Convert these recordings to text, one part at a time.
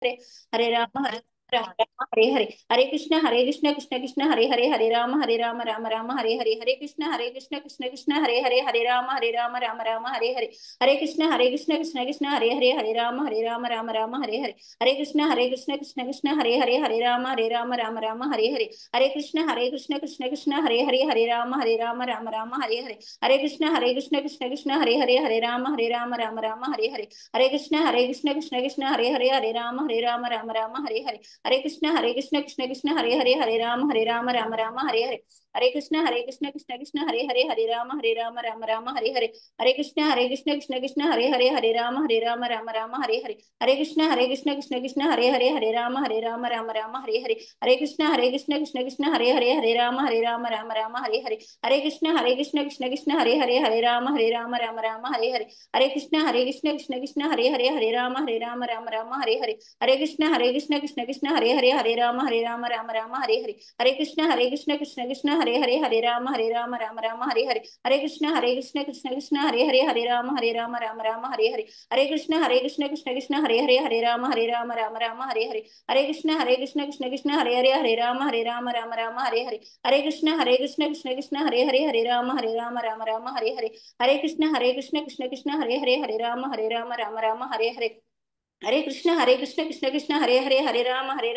हरे हरे राम हरे हरे हरे कृष्ण कृष्ण कृष्ण हरे हरे हरे राम राम हरे हरे हरे कृष्ण कृष्ण कृष्ण हरे हरे राम राम हरे हरे हरे कृष्ण कृष्ण कृष्ण हरे हरे राम राम हरे हरे हरे कृष्ण कृष्ण कृष्ण हरे राम राम हरे हरे हरे कृष्ण कृष्ण कृष्ण हरे राम हरे हरे हरे कृष्ण कृष्ण कृष्ण हरे राम हरे हरे हरे कृष्ण कृष्ण कृष्ण हरे राम हरे हरे हरे कृष्ण कृष्ण कृष्ण हरे राम हरे हरे हरे कृष्ण कृष्ण कृष्ण हरे राम हरे हरे हरे कृष्ण कृष्ण कृष्ण हरे राम हरे हरे हरे कृष्ण कृष्ण कृष्ण हरे राम राम हरे हरे हरे कृष्ण कृष्ण कृष्ण हरे राम हरे हरे हरे कृष्ण कृष्ण कृष्ण हरे राम राम हरे हरे हरे कृष्ण कृष्ण कृष्ण हरे राम हरे हरे हरे कृष्ण कृष्ण कृष्ण हरे राम राम हरे हरे हरे कृष्ण कृष्ण कृष्ण हरे राम राम हरे हरे हरे कृष्ण कृष्ण कृष्ण हरे राम हरे हरे हरे कृष्ण कृष्ण कृष्ण हरे राम राम हरे हरे हरे कृष्ण कृष्ण कृष्ण हरे राम राम हरे हरे हरे कृष्ण कृष्ण कृष्ण हरे राम राम हरे हरे हरे कृष्ण कृष्ण कृष्ण हरे राम हरे हरे हरे कृष्ण कृष्ण कृष्ण हरे राम हरे हरे हरे कृष्ण कृष्ण कृष्ण हरे राम हरे हरे हरे कृष्ण कृष्ण कृष्ण हरे राम हरे हरे हरे कृष्ण कृष्ण कृष्ण हरे राम हरे हरे हरे कृष्ण कृष्ण कृष्ण हरे राम हरे हरे हरे कृष्ण कृष्ण कृष्ण हरे राम हरे हरे हरे कृष्ण कृष्ण कृष्ण हरे राम हरे हरे हरे कृष्ण कृष्ण कृष्ण हरे राम हरे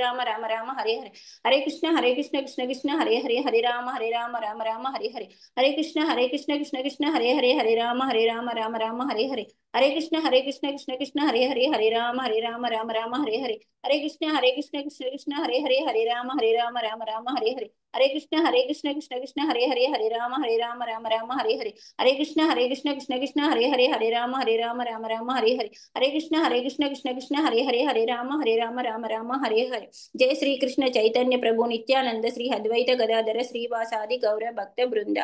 हरे जय श्री कृष्ण चैतन्य प्रभु नित्यानंद श्री अद्वैत गदाधर श्रीवासादि गौर भक्त वृंदा।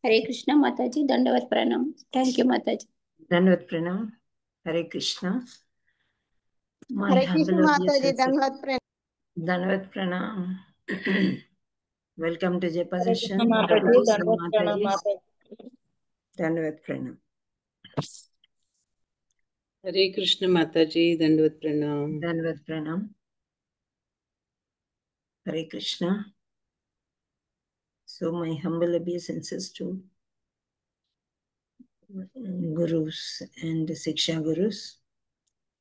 हरे कृष्ण माता जी, दंडवत प्रणाम। थैंक यू माता जी। दंडवत प्रणाम। हरे कृष्णा। हरे कृष्ण माता जी, दंडवत प्रणाम। दंडवत प्रणाम। वेलकम टू जय हरे कृष्ण पोजीशन। माता जी, दंडवत प्रणाम माता जी। दंडवत प्रणाम। हरे कृष्ण माता जी, दंडवत प्रणाम। दंडवत प्रणाम। हरे Krishna. So my humble obeisances to gurus and Siksha gurus.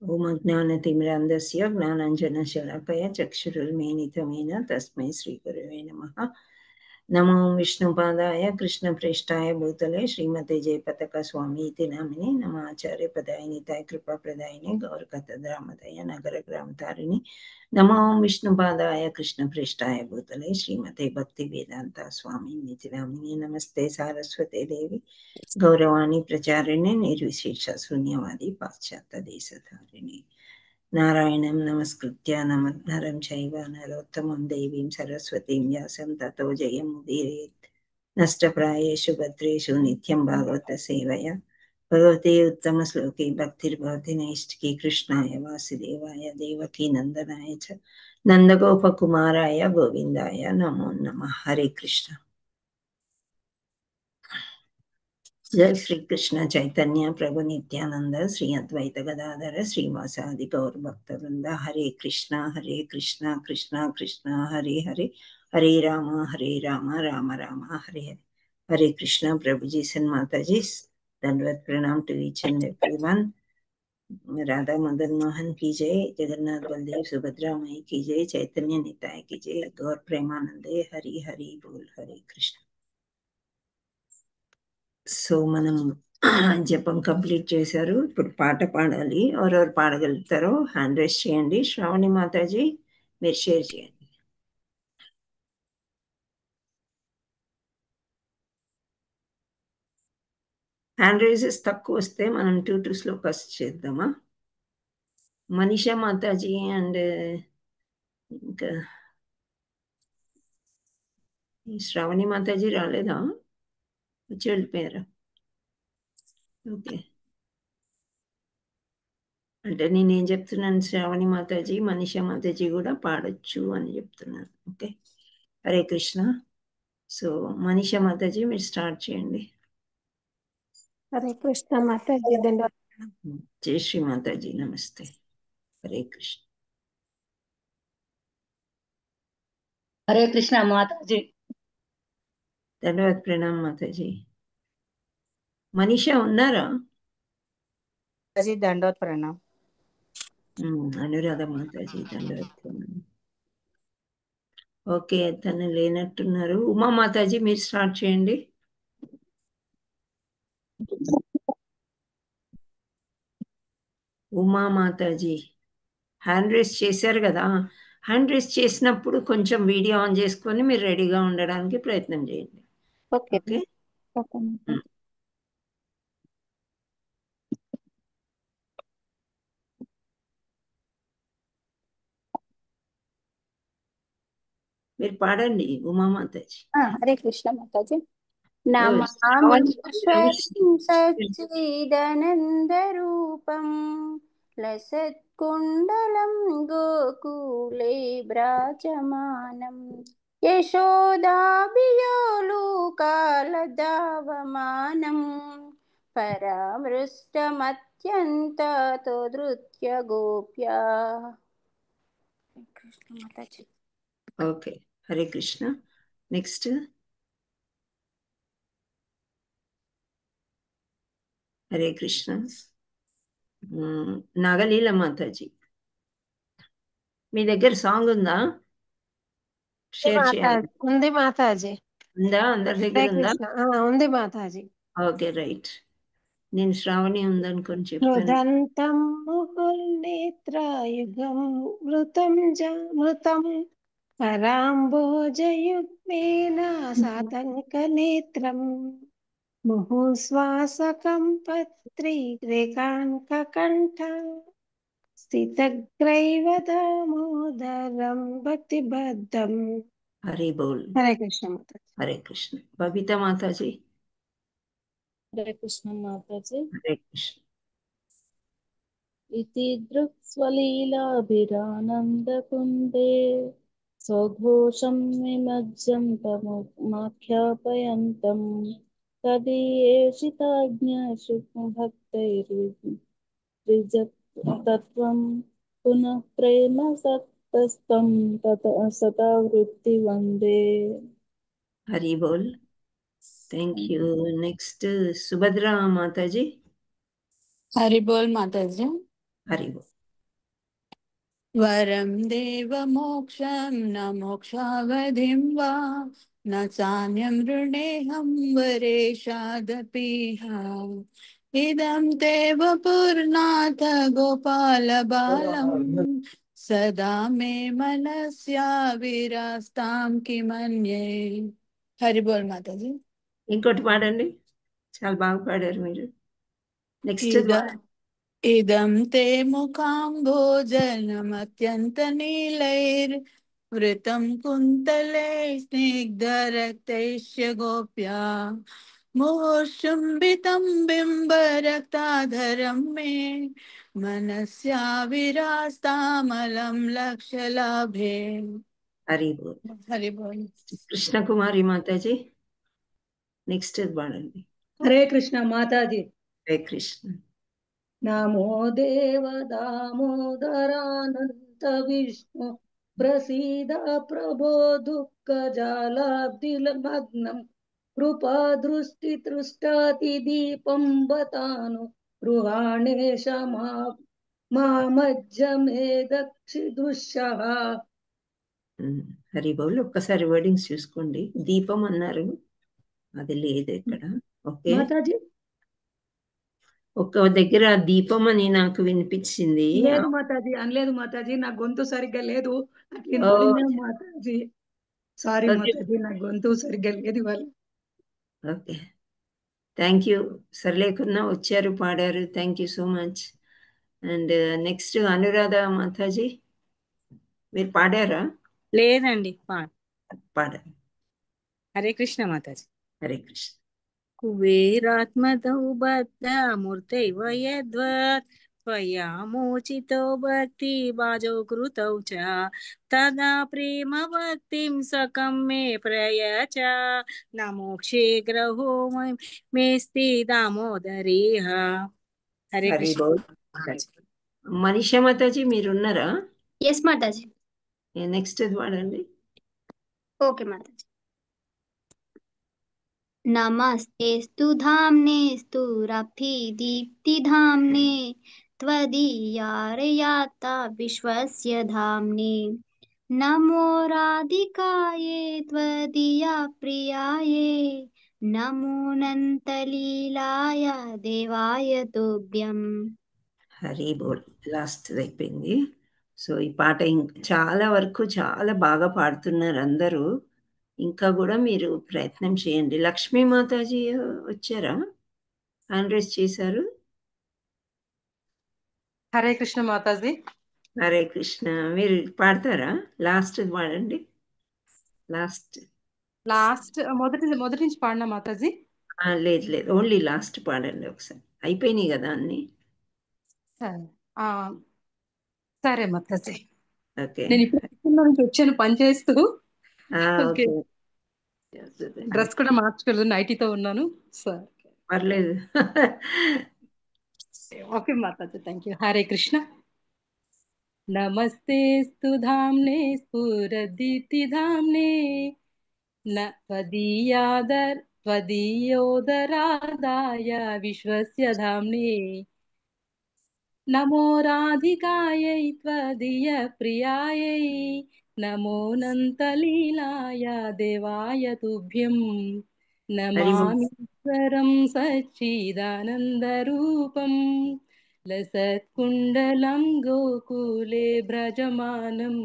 Om Ajnanatimrandasya Gnananjanashalakaya Chakshurulmenitamena Tasmai Sri Gurave Namaha. नमो विष्णुपादाय कृष्णप्रेष्ठाय भूतले श्रीमते जयपताका स्वामी इति नामिने नमाचार्य पदायनिताय कृपा प्रदायिने गौरकथद्रामदय नगर ग्रामतारिणे नमो विष्णुपादाय कृष्णप्रेष्ठाय भूतले श्रीमते भक्ति वेदांता स्वामी इति नामिने नमस्ते सारस्वते देवी गौरवाणी प्रचारिणे निर्विशेष शून्यवादी पाश्चात्य देशधारिणे नारायणं नमस्कृत्य नरं चैव नरोत्तमं देवीं सरस्वतीं व्यासं ततो जयमुदीरयेत् नष्टप्रायेषु भद्रेषु नित्यं भागवत सेवया भगवते उत्तमश्लोके भक्तिर्भवति नैष्टिकी कृष्णाय वासुदेवाय देवकी नन्दनाय च नन्दगोपकुमाराय गोविन्दाय नमो नमः। हरे कृष्ण। जय श्री कृष्ण चैतन्य प्रभु नित्यानंद श्री अद्वैत गदाधर श्रीवासादि गौर भक्त वृंद। हरे कृष्णा कृष्णा कृष्णा हरे हरे हरे राम राम राम हरे हरे। हरे कृष्णा प्रभु जी सन माता जी, दंडवत प्रणाम to each and everyone. Radha Madan Mohan की जय, जगन्नाथ बलदेव सुभद्रा माई की जय, चैतन्य निताय की जय, गौर प्रेमानंदे हरि हरि बोल। हरे कृष्ण। సో మనం జపం కంప్లీట్ చేశారు. ఇప్పుడు పాట పాడాలి. ఎవరెవరు పాడగలుగుతారో హ్యాండ్ రైజ్ చేయండి. శ్రావణి మాతాజీ మీరు షేర్ చేయండి. హ్యాండ్ రైజెస్ తక్కువ వస్తే మనం 2 శ్లోకాస్ చేద్దామా? మనీషా మాతాజీ అండ్ ఇంకా శ్రావణి మాతాజీ రాలేదా? వచ్చి వెళ్ళిపోయారా? ఓకే, అంటే నేనేం చెప్తున్నాను, శ్రావణి మాతాజీ మనీషా మాతాజీ కూడా పాడొచ్చు అని చెప్తున్నాను. ఓకే, హరే కృష్ణ. సో మనీషా మాతాజీ మీరు స్టార్ట్ చేయండి. हरे कृष्ण माता जी, दंडवत प्रणाम। जय श्री माता जी, नमस्ते। हरे कृष्ण। हरे कृष्णा माता जी। ధన్యవాద్ ప్రణామ్ మాతాజీ. మనీషా ఉన్నారా? जी दंडोत प्रणाम। అనురాధ మాతాజీ ధన్యవాద్ ప్రణామ్. ఓకే, తను లేనట్టున్నారు. ఉమా మాతాజీ మీరు స్టార్ట్ చేయండి. ఉమా మాతాజీ హ్యాండ్ రేస్ చేశారు కదా, హ్యాండ్ రేస్ చేసినప్పుడు కొంచెం వీడియో ఆన్ చేసుకొని మీరు రెడీగా ఉండడానికి ప్రయత్నం చేయండి. Okay okay, okay Mataji. మీరు పాడండి ఉమా మాతాజీ. హరే కృష్ణ మాతాజీ. ఓ, నమామీశ్వరం సచ్చిదానందరూపం లసత్కుండలం గోకులే భ్రాజమానం యశోదాభియోలుకాలదావమానం పరామృష్టమత్యంతతో ధృత్య గోప్యా. కృష్ణ మాతాజీ. ఓకే, హరే కృష్ణ. నెక్స్ట్ హరే కృష్ణ. నాగలీల మాతాజీ మీ దగ్గర సాంగ్ ఉందా? షేర్ చేయాలి. ఉంది మాతాజీ. ఉందా? అందరి హరే దగ్గర ఉందా? కృష్ణ ఉంది మాతాజీ. Okay, right. నేను శ్రావణి ఉందనుకొని చెప్పాను. మృదంతం ముహుర్నేత్రాయుగం మృతం పరాంబోజయుగ్మేన సాతంకనేత్రం ముహుశ్వాసకం పత్రి రేకాంకకంఠ స్థితగ్రైవ దామోదరం భక్తిబద్ధం. హరి బోల్. హరే కృష్ణ మాతాజీ. హరే కృష్ణ. బబితా మాతాజీ. హరే కృష్ణ మాతాజీ. హరే కృష్ణ. इति दृक्स्वलीलाभिरानन्दकुन्दे स्वघोषं निमज्जं तमाख्यापयन्तं तदीयेषिताज्ञाशुभक्तैर्विजतत्वं पुनः प्रेम सत्तस्तं सता वृत्ति वन्दे. హరి బోల్. Thank you. Next Subhadra Mataji. Hari बोल माताजी. హరి బోల్. वरं देव मोक्षं न मोक्षावधिं वा न चान्यं ऋणेऽहं वरेशादपीह इदं देव पूर्णाथ गोपाल बालं सदा मे मनस्या विरास्तां किमन्ये. हरि बोल माताजी. ఇంకోటి పాడండి, చాలా బాగా పాడారు మీరు. నెక్స్ట్ इदं ते मुखाम्भोजनमत्यन्तनीलैर्वृतं कुन्तले स्निग्धरक्तैश्च गोप्या मुहुर्चुम्बितं बिम्बरक्ताधरं मे मनस्या विरास्तामलं लक्ष्यलाभे. హరి బోల్. हरि बोल. కృష్ణ కుమారి మాతాజీ నెక్స్ట్ పాడండి. हरे कृष्णा माता जी। హరే కృష్ణ. नमो देव दामोदरानन्त विष्णु प्रसीद प्रभो दुःखजालाब्धिमग्नं कृपादृष्टितृष्टातिदीपं बतानु गृहाणेश मामज्जमे दक्षिदृश्यः. హరి బౌల్. ఒక్కసారి వర్డింగ్స్ చూసుకోండి. దీపం అన్నారు, అది లేదు ఇక్కడ. ఓకే, మాతాజీ ఒక్క దగ్గర దీపం అని నాకు వినిపించింది. లేదు మాతాజీ, అనలేదు మాతాజీ, నా గొంతు సరిగ్గా లేదు. అట్లా మాతాజీ, సారీ మాతాజీ, నా గొంతు సరిగ్గా లేదు ఇవాళ. Okay, thank you. సర్లేకున్నా వచ్చారు, పాడారు. Thank you so much. And next Anuradha Mataji మీరు పాడారా? లేదండి పాడారు. హరే కృష్ణ మాతాజీ. హరే కృష్ణ. కుబేరాత్మతో బద్ధమూర్తైవ యద్వత్ त्वयामोचितो भक्ति बाजो कृतौ च तदा प्रेम भक्तिं सकं मे प्रयच न मोक्षे ग्रहो मेस्ति दामोदरेह. हरे कृष्ण. మనీషా మాతాజీ మీరున్నారా? ఎస్ మాతాజీ. నెక్స్ట్ పాడండి. ఓకే మాతాజీ. नमस्तेऽस्तु धाम्नेऽस्तु रफिदीप्तिधाम्ने त्वदीयार्याता विश्वस्य धाम्ने नमो राधिकाये त्वदीया प्रियाये नमो नन्तलीलाय देवाय तुभ्यं. హరి బోల్ లాస్ట్ అయిపోయింది. సో ఈ పాట చాలా వరకు చాలా బాగా పాడుతున్నారు అందరూ. ఇంకా కూడా మీరు ప్రయత్నం చేయండి. లక్ష్మీ మాతాజీ వచ్చారా? హ్యాండ్ రైజ్ చేశారు. హరే కృష్ణ మాతాజీ. హరే కృష్ణ. మీరు పాడతారా? లాస్ట్ పాడండి. లాస్ట్ మొదటి నుంచి పాడినా మాతాజీ? లేదు లేదు, ఓన్లీ లాస్ట్ పాడండి ఒకసారి. అయిపోయినాయి కదా అన్ని. సరే మాతాజీ. ఓకే. నేను ఇప్పుడు కిచెన్ నుంచి వచ్చాను పని చేస్తూ. ఓకే, డ్రెస్ కూడా మార్చుకోలేదు, నైటీతో ఉన్నాను. సరే పర్లేదు. Okay Mataji, thank you. Hare Krishna. నమస్తేస్తు ధామ్నే స్ఫురదీప్తిధామ్నే त्वदीयोदरादाय विश्वस्य धाम्ने नमो राधिकायै त्वदीयप्रियायै नमो नन्तलीलाय देवाय तुभ्यं नमामीश्वरं सच्चिदानन्दरूपं लसत्कुण्डलं गोकुले व्रजमानं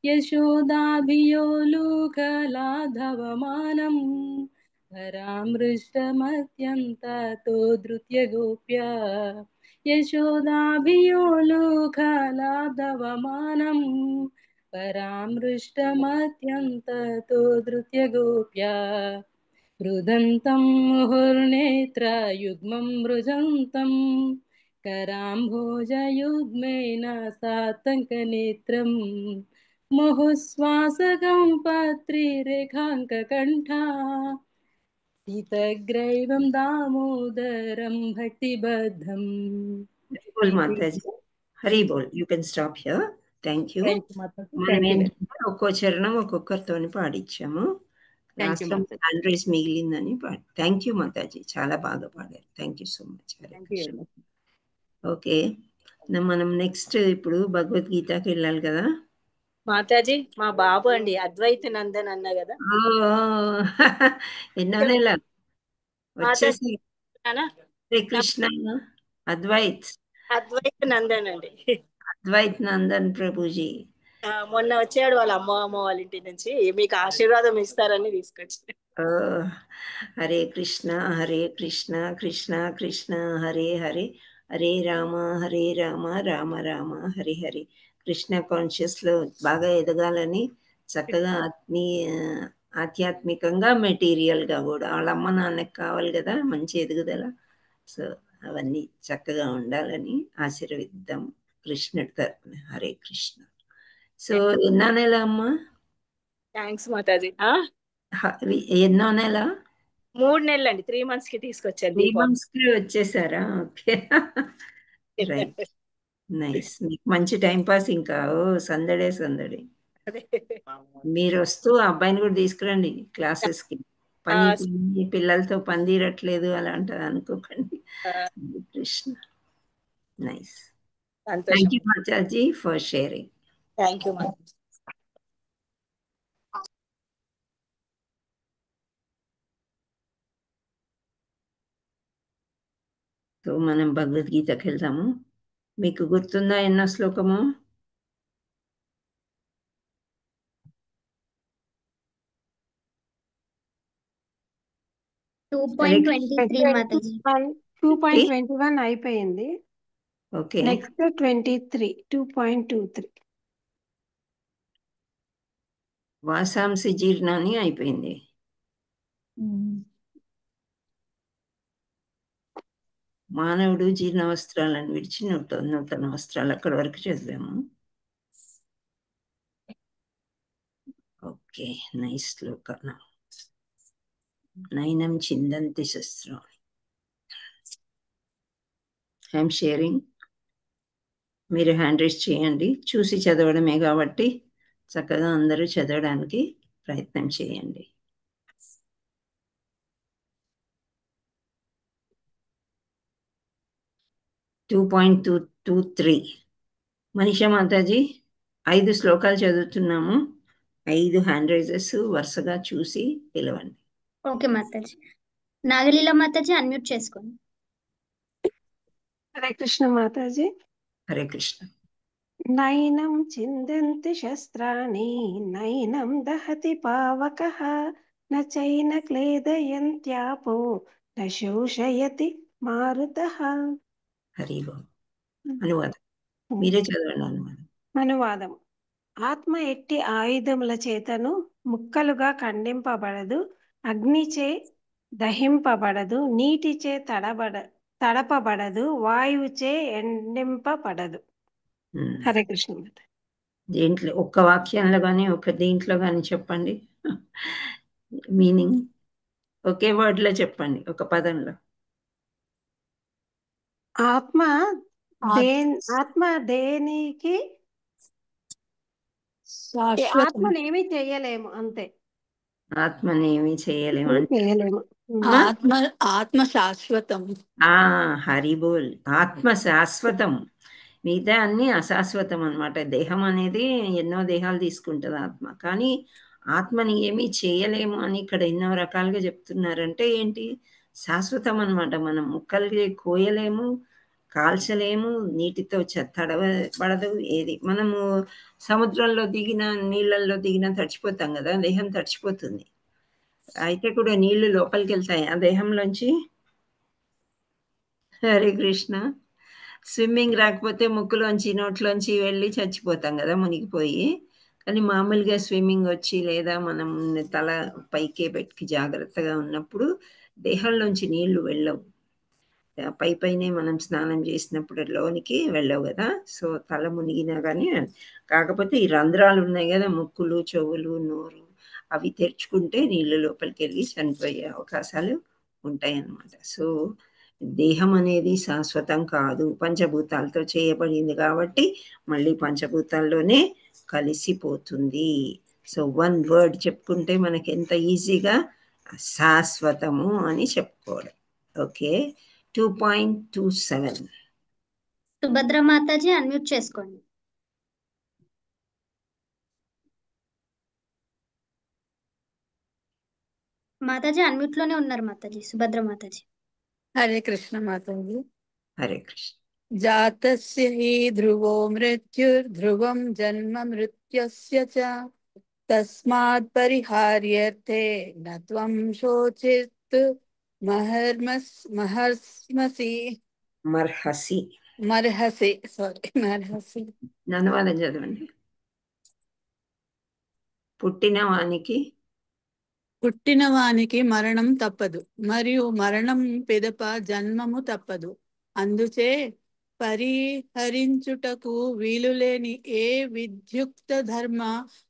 यशोदाभियोलुकलाधवमानं परामृष्टमत्यन्ततो धृत्य गोप्या यशोदाभियोलुकलाधवमानं परामृष्टमत्यन्ततो धृत्य गोप्या रुदन्तं मुहुर्नेत्रयुग्मं मृजन्तं कराम्भोजयुग्मेन सातङ्कनेत्रं मुहुःश्वासकं पत्रिरेखाङ्ककण्ठा सीतग्रैवं दामोदरं भक्तिबद्धम्. మాతాజీ హరి బోల్. You can stop here. Thank you. మనం ఏంటంటే ఒక్కో చరణం ఒక్కొక్కరితో పాడించాము. లాస్ట్ లో హ్యాండ్ రైజ్ మిగిలిందని థ్యాంక్ యూ మాతాజీ, చాలా బాగా పాడారు. Thank you so much. Okay, మనం నెక్స్ట్ ఇప్పుడు భగవద్గీతకి వెళ్ళాలి కదా మాతాజీ. మా బాబు అండి అద్వైత నందన్ అన్న కదా. ఎన్నో నెల వచ్చేసి కృష్ణ అద్వైత్ నందన్ అండి. అద్వైత్ నందన్ ప్రభుజీ మొన్న వచ్చాడు వాళ్ళ అమ్మ వాళ్ళ ఇంటి నుంచి. మీకు ఆశీర్వాదం ఇస్తారని తీసుకొచ్చి. హరే కృష్ణ హరే కృష్ణ కృష్ణ కృష్ణ హరే హరే హరే రామ రామ రామ హరి హరి. కృష్ణ కాన్షియస్ లో బాగా ఎదగాలని చక్కగా ఆధ్యాత్మికంగా మెటీరియల్ గా కూడా వాళ్ళ అమ్మ నాన్నకి కావాలి కదా మంచి ఎదుగుదల. సో అవన్నీ చక్కగా ఉండాలని ఆశీర్వదిద్దాం కృష్ణుడి తరపున. హరే కృష్ణ. సో ఎన్నో నెల అమ్మా? థ్యాంక్స్ మాతాజీ. ఎన్నో నెల? 3 నెలలు అండి. 3 months కి తీసుకొచ్చాను. 3 months కి వచ్చేసారా? Okay, right, nice. మీకు మంచి టైం పాస్. ఇంకా సందడే సందడి. మీరు వస్తూ అబ్బాయిని కూడా తీసుకురండి క్లాసెస్ కి. పిల్లలతో పని తీరట్లేదు అలా అంటారు అనుకోకండి. Krishna. Nice. Thank you Mataji for sharing. Thank you Mataji. So మనం భగవద్గీతకి వెళ్దాము. మీకు గుర్తుందా ఎన్నో శ్లోకము? 2.21 అయిపోయింది. ఓకే, నెక్స్ట్ 23 2.23 వాసాంసి జీర్ణాన్ని అయిపోయింది. మానవుడు జీర్ణ వస్త్రాలను విడిచి నూతన వస్త్రాలు అక్కడి వరకు చదివాము. ఓకే, నైస్ శ్లోక. నైనం చిందంతి శస్త్రాన్ని. I'm sharing. మీరు హ్యాండ్ రైజ్ చేయండి. చూసి చదవడమే కాబట్టి చక్కగా అందరూ చదవడానికి ప్రయత్నం చేయండి. టూ 2.223 మనీషా మాతాజీ 5 శ్లోకాలు చదువుతున్నాము. 5 హ్యాండ్ రైజెస్ వరుసగా చూసి పిలవండి. ఓకే మాతాజీ. నాగలీల మాతాజీ అన్మ్యూట్ చేసుకోండి. హరే కృష్ణ మాతాజీ. హరే కృష్ణ. నైనం చిందంతి శస్త్రాణి నైనం దహతి పావకః న చైన క్లేదయంత్యాపో న శోషయతి మారుతః. హరి బోల్. అనువాదం మీరే చదవండి. అనువాదం. ఆత్మ ఎట్టి ఆయుధముల చేతను ముక్కలుగా ఖండింపబడదు, అగ్నిచే దహింపబడదు, నీటిచే తడపబడదు, వాయువుచే ఎండింపబడదు. హరే కృష్ణ. దేంట్లో ఒక్క వాక్యంలో కానీ ఒక దేంట్లో కానీ చెప్పండి మీనింగ్. ఒకే వర్డ్ లో చెప్పండి, ఒక పదంలో. ఆత్మ దేనికి ఆత్మనేమి చేయలేము, అంతే. ఆత్మనేమి చేయలేము. ఆత్మ శాశ్వతం. హరి బోల్. ఆత్మ శాశ్వతం, మిగతా అన్ని అశాశ్వతం అన్నమాట. దేహం అనేది ఎన్నో దేహాలు తీసుకుంటుంది ఆత్మ, కానీ ఆత్మని ఏమీ చేయలేము అని ఇక్కడ ఎన్నో రకాలుగా చెప్తున్నారంటే ఏంటి? శాశ్వతం అన్నమాట. మనం ముక్కలు కోయలేము, కాల్చలేము, నీటితో తడవబడదు ఏది. మనము సముద్రంలో దిగిన, నీళ్ళల్లో దిగిన తడిచిపోతాం కదా, దేహం తడిచిపోతుంది. అయితే కూడా నీళ్లు లోపలికి వెళ్తాయి ఆ దేహంలోంచి. హరే కృష్ణ. స్విమ్మింగ్ రాకపోతే ముక్కులోంచి నోట్లోంచి వెళ్ళి చచ్చిపోతాం కదా మునిగిపోయి. కానీ మామూలుగా స్విమ్మింగ్ వచ్చి లేదా మనం తల పైకే పెట్టి జాగ్రత్తగా ఉన్నప్పుడు దేహంలోంచి నీళ్లు వెళ్ళవు. పైనే మనం స్నానం చేసినప్పుడు లోనికి వెళ్ళవు కదా, సో తల మునిగినా కానీ. కాకపోతే ఈ రంధ్రాలు ఉన్నాయి కదా, ముక్కులు, చెవులు, నోరు, అవి తెరుచుకుంటే నీళ్ళు లోపలికి వెళ్ళి చనిపోయే అవకాశాలు ఉంటాయి అన్నమాట. సో దేహం అనేది శాశ్వతం కాదు, పంచభూతాలతో చేయబడింది కాబట్టి మళ్ళీ పంచభూతాల్లోనే కలిసిపోతుంది. సో 1 వర్డ్ చెప్పుకుంటే మనకి ఎంత ఈజీగా శాశ్వతము అని చెప్పుకోవడం. ఓకే. 2.27 సుభద్ర మాతాజీ అన్మ్యూట్ చేసుకోండి. మాతాజీ అన్మ్యూట్ లోనే ఉన్నారు మాతాజీ. సుభద్ర మాతాజీ. హరే కృష్ణ మాతాజీ. హరే కృష్ణ. జాతస్య హి ధ్రువో మృత్యుర్ధ్రువం జన్మ మృత్యస్య చ తస్మాత్ పరిహార్యర్థే న త్వం శోచిత్ మర్హసి. అనువాదం చదవండి. పుట్టిన వానికి మరణం తప్పదు, మరియు మరణం పిదప జన్మము తప్పదు. అందుచే పరిహరించుటకు వీలులేని ఏ విద్యుక్త ధర్మ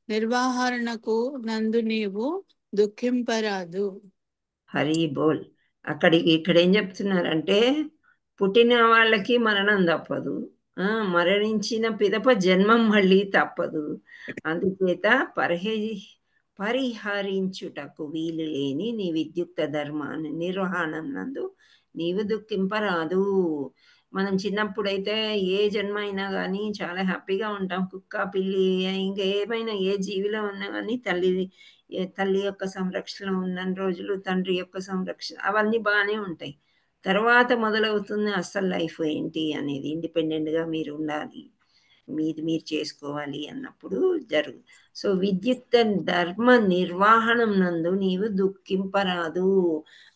నిర్వహణకు నందు నీవు దుఃఖింపరాదు. హరి బోల్. ఇక్కడ ఏం చెప్తున్నారంటే పుట్టిన వాళ్ళకి మరణం తప్పదు, మరణించిన పిదప జన్మం మళ్ళీ తప్పదు. అందుచేత పరిహరించుటకు వీలు లేని నీ విద్యుక్త ధర్మాన్ని నిర్వహణం నందు నీవు దుఃఖింపరాదు. మనం చిన్నప్పుడైతే ఏ జన్మ అయినా కానీ చాలా హ్యాపీగా ఉంటాం. కుక్క, పిల్లి, ఇంకా ఏమైనా ఏ జీవిలో ఉన్నా కానీ తల్లి యొక్క సంరక్షణ ఉన్న రోజులు, తండ్రి యొక్క సంరక్షణ, అవన్నీ బాగానే ఉంటాయి. తర్వాత మొదలవుతుంది అసలు లైఫ్ ఏంటి అనేది. ఇండిపెండెంట్గా మీరు ఉండాలి, మీరు చేసుకోవాలి అన్నప్పుడు సో విద్యుక్త ధర్మ నిర్వహణం నందు నీవు దుఃఖింపరాదు.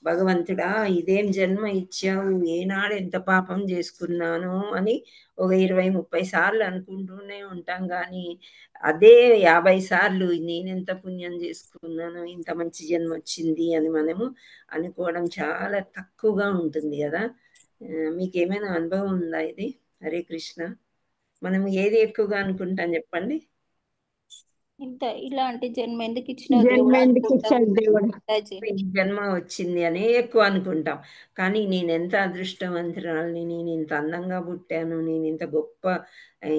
భగవంతుడా ఇదేం జన్మ ఇచ్చావు, ఏనాడు ఎంత పాపం చేసుకున్నాను అని ఒక 20-30 సార్లు అనుకుంటూనే ఉంటాం. కానీ అదే 50 సార్లు నేనెంత పుణ్యం చేసుకున్నాను, ఇంత మంచి జన్మ వచ్చింది అని మనము అనుకోవడం చాలా తక్కువగా ఉంటుంది కదా. మీకేమైనా అనుభవం ఉందా ఇది? హరే కృష్ణ. మనం ఏది ఎక్కువగా అనుకుంటాం చెప్పండి? ఇంత ఇలాంటి జన్మ ఎందుకు ఇచ్చినావు జన్మ దేవుడు ఎందుకు అనుకుంటాం ఇచ్చాడు దేవుడు? మాతాజీ. ఈ జన్మ వచ్చింది అని ఎక్కువ అనుకుంటాం. కానీ నేను ఎంత అదృష్టవంతురాలిని, నేను ఇంత అందంగా పుట్టాను, నేను ఇంత గొప్ప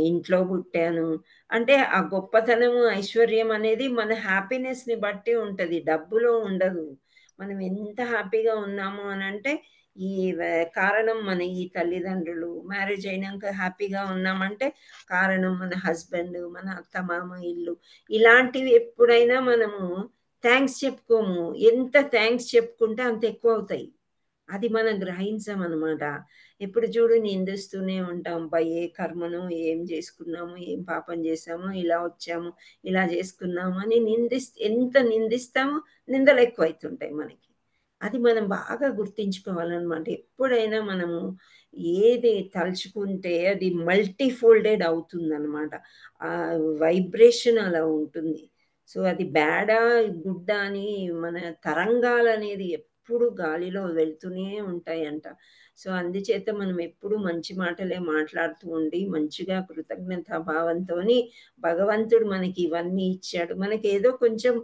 ఇంట్లో పుట్టాను అంటే ఆ గొప్పతనము ఐశ్వర్యం అనేది మన హ్యాపీనెస్ని బట్టి ఉంటుంది, డబ్బులో ఉండదు. మనం ఎంత హ్యాపీగా ఉన్నాము అని అంటే ఈ కారణం మన ఈ తల్లిదండ్రులు. మ్యారేజ్ అయినాక హ్యాపీగా ఉన్నామంటే కారణం మన హస్బెండ్, మన అత్త మామ, ఇల్లు. ఇలాంటివి ఎప్పుడైనా మనము థ్యాంక్స్ చెప్పుకోము. ఎంత థ్యాంక్స్ చెప్పుకుంటే అంత ఎక్కువ అవుతాయి. అది మనం గ్రహించాం అనమాట. ఎప్పుడు చూడు నిందిస్తూనే ఉంటాం. ఏ కర్మను ఏం చేసుకున్నాము, ఏం పాపం చేసాము, ఇలా వచ్చాము, ఇలా చేసుకున్నాము అని ఎంత నిందిస్తామో నిందలు ఎక్కువ అవుతుంటాయి మనకి. అది మనం బాగా గుర్తించుకోవాలన్నమాట. ఎప్పుడైనా మనము ఏది తలుచుకుంటే అది మల్టీఫోల్డెడ్ అవుతుందన్నమాట. ఆ వైబ్రేషన్ అలా ఉంటుంది. సో అది బ్యాడా గుడ్డా అని మన తరంగాలు అనేది ఎప్పుడు గాలిలో వెళ్తూనే ఉంటాయంట. సో అందుచేత మనం ఎప్పుడు మంచి మాటలే మాట్లాడుతూ ఉండి మంచిగా కృతజ్ఞతా భావంతో భగవంతుడు మనకి ఇవన్నీ ఇచ్చాడు. మనకి ఏదో కొంచెం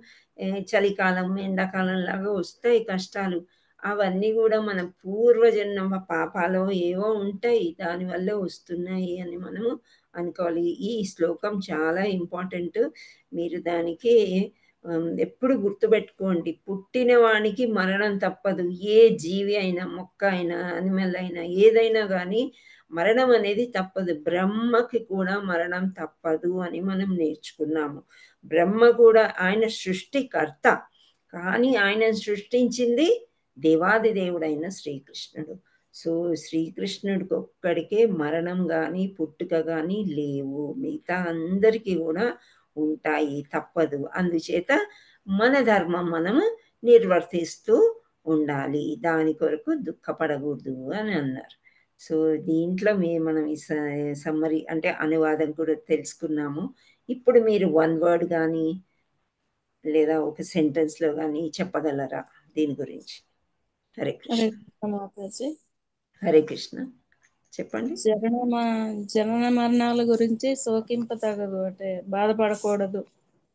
చలికాలం ఎండాకాలం లాగా వస్తాయి కష్టాలు. అవన్నీ కూడా మన పూర్వజన్మ పాపాలో ఏవో ఉంటాయి, దానివల్ల వస్తున్నాయి అని మనము అనుకోవాలి. ఈ శ్లోకం చాలా ఇంపార్టెంట్. మీరు దానికి ఎప్పుడు గుర్తుపెట్టుకోండి. పుట్టిన వానికి మరణం తప్పదు. ఏ జీవి అయినా, మొక్క అయినా, అనిమల్ అయినా, ఏదైనా కానీ మరణం అనేది తప్పదు. బ్రహ్మకి కూడా మరణం తప్పదు అని మనం నేర్చుకున్నాము. బ్రహ్మ కూడా ఆయన సృష్టికర్త, కానీ ఆయన సృష్టించింది దేవాది దేవుడైన శ్రీకృష్ణుడు. సో శ్రీకృష్ణుడికి ఒక్కడికే మరణం కానీ పుట్టుక కానీ లేవు. మిగతా అందరికీ కూడా ఉంటాయి, తప్పదు. అందుచేత మన ధర్మం మనము నిర్వర్తిస్తూ ఉండాలి, దాని కొరకు దుఃఖపడకూడదు అని అన్నారు. సో దీంట్లో మనం ఈ సమ్మరీ అంటే అనువాదం కూడా తెలుసుకున్నాము. ఇప్పుడు మీరు వన్ వర్డ్ కానీ లేదా ఒక సెంటెన్స్లో కానీ చెప్పగలరా దీని గురించి? హరే కృష్ణ. హరే కృష్ణ మాతాజీ. హరే కృష్ణ, చెప్పండి. జనన మరణాల గురించి శోకింపతగదు, అంటే బాధపడకూడదు,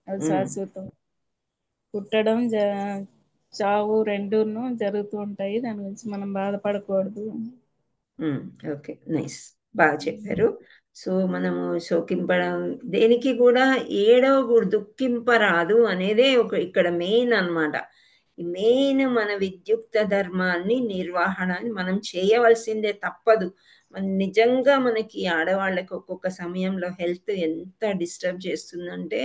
అది శాశ్వతం. పుట్టడం చావు రెండును జరుగుతూ ఉంటాయి, దాని గురించి మనం బాధపడకూడదు. ఓకే, నైస్, బాగా చెప్పారు. సో మనము శోకింపడం దేనికి కూడా ఏడవకూడదు, దుఃఖింపరాదు అనేదే ఇక్కడ మెయిన్ అన్నమాట. మెయిన్ మన విద్యుక్త ధర్మాన్ని నిర్వహణ మనం చేయవలసిందే, తప్పదు. నిజంగా మనకి ఆడవాళ్ళకి ఒక్కొక్క సమయంలో హెల్త్ ఎంత డిస్టర్బ్ చేస్తుందంటే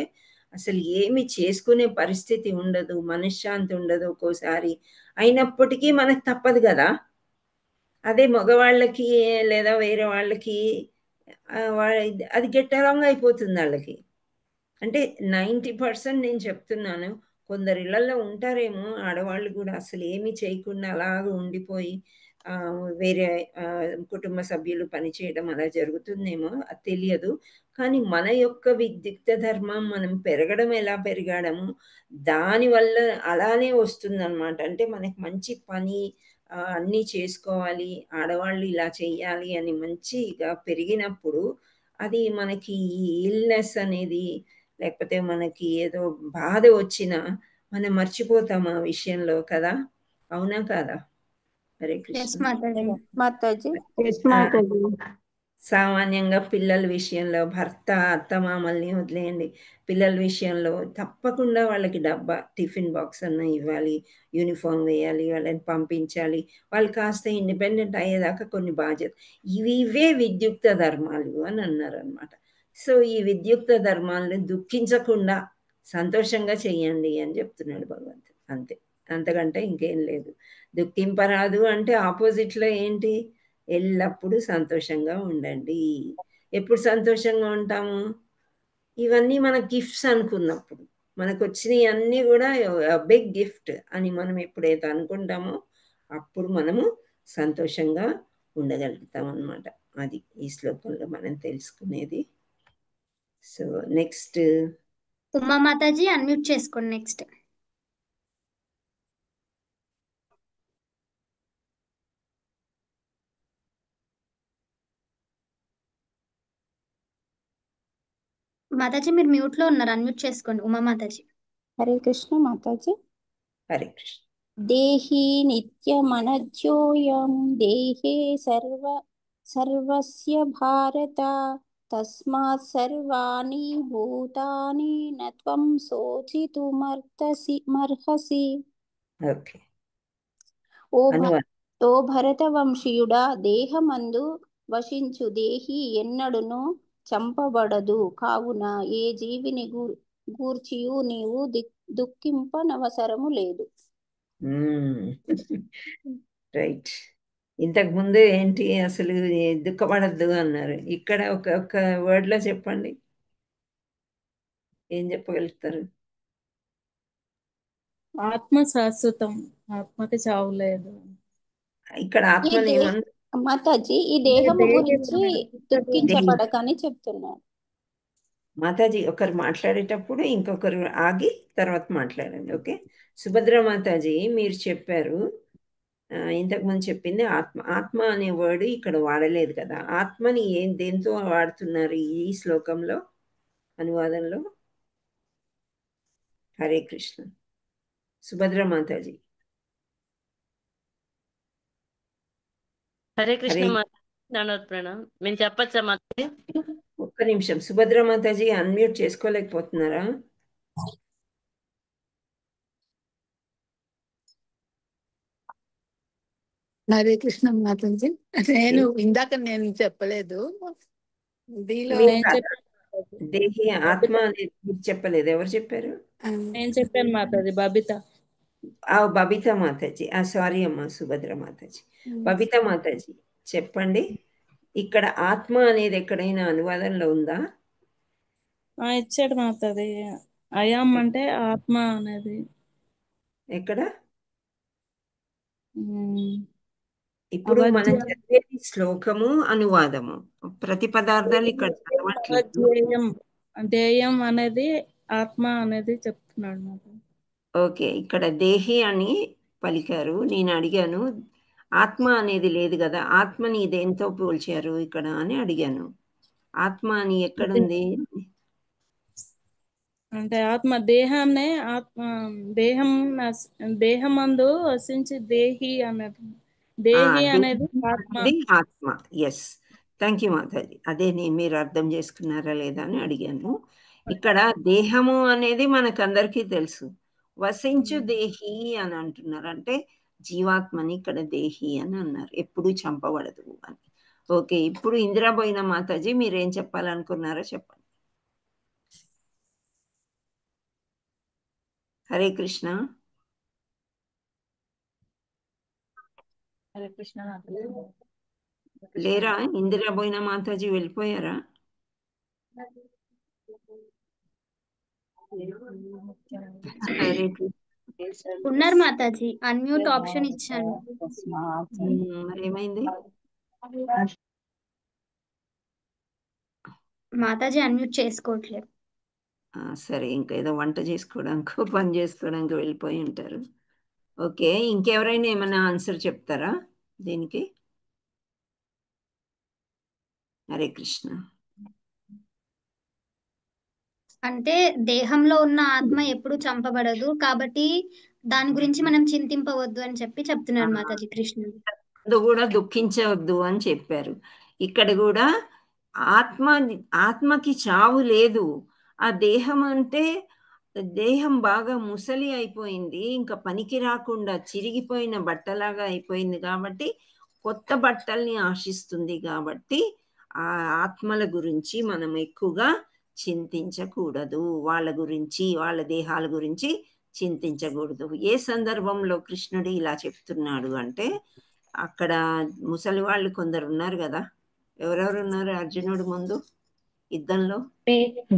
అసలు ఏమి చేసుకునే పరిస్థితి ఉండదు, మనశ్శాంతి ఉండదు ఒక్కోసారి. అయినప్పటికీ మనకు తప్పదు కదా. అదే మగవాళ్ళకి లేదా వేరే వాళ్ళకి అది గెట్ అలాంగ్ అయిపోతుంది వాళ్ళకి. అంటే 90% నేను చెప్తున్నాను. కొందరి ఇళ్లలో ఉంటారేమో ఆడవాళ్ళు కూడా అసలు ఏమీ చేయకుండా అలాగ ఉండిపోయి వేరే కుటుంబ సభ్యులు పనిచేయడం అలా జరుగుతుందేమో, అది తెలియదు. కానీ మన యొక్క విద్యుక్త ధర్మం మనం పెరగడం ఎలా పెరగడము దానివల్ల అలానే వస్తుందన్నమాట. అంటే మనకి మంచి పని అన్నీ చేసుకోవాలి, ఆడవాళ్ళు ఇలా చెయ్యాలి అని మంచిగా పెరిగినప్పుడు అది మనకి ఇల్నెస్ అనేది లేకపోతే మనకి ఏదో బాధ వచ్చినా మనం మర్చిపోతాం ఆ విషయంలో కదా, అవునా కాదా? హరే కృష్ణ. మాతాజీ. సామాన్యంగా పిల్లల విషయంలో భర్త అత్తమామల్ని వదిలేయండి, పిల్లల విషయంలో తప్పకుండా వాళ్ళకి డబ్బా టిఫిన్ బాక్స్ అన్న ఇవ్వాలి, యూనిఫామ్ వేయాలి, వాళ్ళని పంపించాలి, వాళ్ళు కాస్త ఇండిపెండెంట్ అయ్యేదాకా కొన్ని బాధ్యత. ఇవే విద్యుక్త ధర్మాలు అని అన్నారు అనమాట. సో ఈ విద్యుక్త ధర్మాలను దుఃఖించకుండా సంతోషంగా చెయ్యండి అని చెప్తున్నాడు భగవంతుడు. అంతే, అంతకంటే ఇంకేం లేదు. దుఃఖింపరాదు అంటే ఆపోజిట్లో ఏంటి? ఎల్లప్పుడూ సంతోషంగా ఉండండి. ఎప్పుడు సంతోషంగా ఉంటాము? ఇవన్నీ మన గిఫ్ట్స్ అనుకున్నప్పుడు. మనకు వచ్చినవి అన్నీ కూడా బిగ్ గిఫ్ట్ అని మనం ఎప్పుడైతే అనుకుంటామో అప్పుడు మనము సంతోషంగా ఉండగలుగుతాం అన్నమాట. అది ఈ శ్లోకంలో మనం తెలుసుకునేది. So next Uma Mataji unmute చేసుకోండి. నెక్స్ట్ మాతాజీ మీరు మ్యూట్ లో ఉన్నారు, అన్మ్యూట్ చేసుకోండి. ఉమా మాతాజీ. హరే కృష్ణ మాతాజీ. హరే కృష్ణ. దేహి నిత్యమనజ్యోయం దేహే సర్వస్య భారత తస్మాత్ సర్వాణి భూతాని నత్వం శోచితుమర్హసి. ఓకే, ఓ భరతవంశీయుడా, దేహమందు వశించు దేహి ఎన్నడును చంపబడదు. కావున ఏ జీవిని గూర్చియు నీవు దుఃఖింపనవసరము లేదు. రైట్. ఇంతకు ముందు ఏంటి అసలు దుఃఖపడద్దు అన్నారు. ఇక్కడ ఒక వర్డ్ లో చెప్పండి, ఏం చెప్పగలుగుతారు? ఆత్మ శాశ్వతం, ఆత్మకి చావు లేదు. ఇక్కడ ఆత్మని ఏమన్నా మాతాజీ ఈ దేహము గురించి దుఃఖించబడకని చెప్తున్నాడు. మాతాజీ ఒకరు మాట్లాడేటప్పుడు ఇంకొకరు ఆగి తర్వాత మాట్లాడండి. ఓకే. సుభద్ర మాతాజీ మీరు చెప్పారు, ఇంతకుముందు చెప్పింది ఆత్మ. ఆత్మ అనే వర్డ్ ఇక్కడ వాడలేదు కదా. ఆత్మని దేంతో వాడుతున్నారు ఈ శ్లోకంలో, అనువాదంలో? హరే కృష్ణ. సుభద్ర మాతాజీ. హరే కృష్ణ మాతాజీ, మేము చెప్పచ్చా మాతాజీ? ఒక్క నిమిషం, సుభద్ర మాతాజీ అన్మ్యూట్ చేసుకోలేకపోతున్నారా? హరే కృష్ణ మాతాజీ. ఇందాక నేను చెప్పలేదు. దేహి ఆత్మ అనేది చెప్పలేదు. ఎవరు చెప్పారు? నేను చెప్పాను మాతాజీ, బబిత. బబిత మాతాజీ. సారీ అమ్మా, సుభద్ర మాతాజీ. బబిత మాతాజీ చెప్పండి, ఇక్కడ ఆత్మ అనేది ఎక్కడైనా అనువాదంలో ఉందా? ఇచ్చాడు మాతాజీ. అయాం అంటే ఆత్మ అనేది. ఎక్కడ? ఇప్పుడు మనం చదివేది శ్లోకము అనువాదము, ప్రతి పదార్థాలు ఇక్కడ చదవట్లేదు. దేయం అనేది ఆత్మ అనేది చెప్తున్నాడు మాకు. ఓకే, ఇక్కడ దేహి అని పలికారు. నేను అడిగాను ఆత్మ అనేది లేదు కదా, ఆత్మని దేంతో పోల్చారు ఇక్కడ అని అడిగాను. ఆత్మ అని ఎక్కడుంది? అంటే ఆత్మ దేహాన్నే ఆత్మ, దేహమందు వసించి దేహి అన్నది. దేహి అనేది ఆత్మ. ఎస్, థ్యాంక్ యూ మాతాజీ. అదే మీరు అర్థం చేసుకున్నారా లేదా అని అడిగాను. ఇక్కడ దేహము అనేది మనకందరికీ తెలుసు. వసించు దేహి అని అంటున్నారు, అంటే జీవాత్మని ఇక్కడ దేహి అని అన్నారు, ఎప్పుడు చంపబడదు అని. ఓకే, ఇప్పుడు ఇందిరాబోయిన మాతాజీ మీరేం చెప్పాలనుకున్నారో చెప్పండి. హరే కృష్ణ. హరే కృష్ణ. లేరా? ఇందిరాబోయిన మాతాజీ వెళ్ళిపోయారా? ఉన్నారు మాతాజీ, అన్మ్యూట్ ఆప్షన్ ఇచ్చాను. మరేమైంది? మాతాజీ అన్మ్యూట్ చేసుకోవట్లేదు. సరే, ఇంకా ఏదో వంట చేసుకోవడానికి పని చేసుకోవడానికి వెళ్ళిపోయి ఉంటారు. ఓకే, ఇంకెవరైనా ఏమైనా ఆన్సర్ చెప్తారా దీనికి? హరే కృష్ణ. అంటే దేహంలో ఉన్న ఆత్మ ఎప్పుడు చంపబడదు, కాబట్టి దాని గురించి మనం చింతింపవద్దు అని చెప్తున్నాడు మాతాజీ కృష్ణుడు. కూడా దుఃఖించవద్దు అని చెప్పారు. ఇక్కడ కూడా ఆత్మకి చావు లేదు. ఆ దేహం అంటే దేహం బాగా ముసలి అయిపోయింది, ఇంకా పనికి రాకుండా చిరిగిపోయిన బట్టలాగా అయిపోయింది కాబట్టి కొత్త బట్టల్ని ఆశిస్తుంది. కాబట్టి ఆ ఆత్మల గురించి మనం ఎక్కువగా చింతించకూడదు, వాళ్ళ గురించి, వాళ్ళ దేహాల గురించి చింతించకూడదు. ఏ సందర్భంలో కృష్ణుడు ఇలా చెప్తున్నాడు అంటే, అక్కడ ముసలి వాళ్ళు కొందరు ఉన్నారు కదా. ఎవరెవరు ఉన్నారు అర్జునుడు ముందు యుద్ధంలో?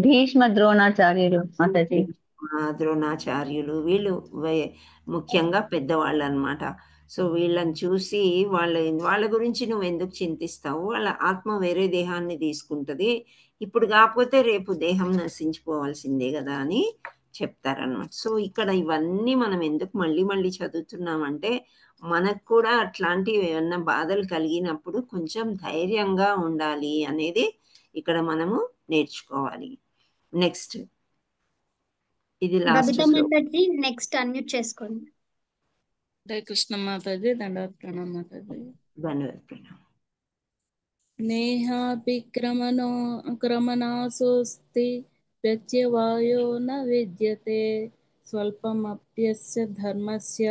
భీష్మ, ద్రోణాచార్యులు మాతాజీ. ద్రోణాచార్యులు, వీళ్ళు ముఖ్యంగా పెద్దవాళ్ళు అన్నమాట. సో వీళ్ళని చూసి వాళ్ళ గురించి నువ్వు ఎందుకు చింతిస్తావు, వాళ్ళ ఆత్మ వేరే దేహాన్ని తీసుకుంటుంది, ఇప్పుడు కాకపోతే రేపు దేహం నశించిపోవాల్సిందే కదా అని చెప్తారన్నమాట. సో ఇక్కడ ఇవన్నీ మనం ఎందుకు మళ్ళీ మళ్ళీ చదువుతున్నామంటే, మనకు కూడా అట్లాంటివి ఏమన్నా బాధలు కలిగినప్పుడు కొంచెం ధైర్యంగా ఉండాలి అనేది ఇక్కడ మనము నేర్చుకోవాలి. నెక్స్ట్ ఇది లాస్ట్ బబితా శ్లోకం. మాతాజీ నెక్స్ట్ అన్మ్యూట్ చేసుకోండి. హరే కృష్ణ మాతాజీ, దండవత్ ప్రణామ్ మాతాజీ. ధన్యవాద ప్రణామ్. క్రమనాశోస్తి ప్రత్యవాయో న విద్యతే స్వల్పమప్యస్య ధర్మస్య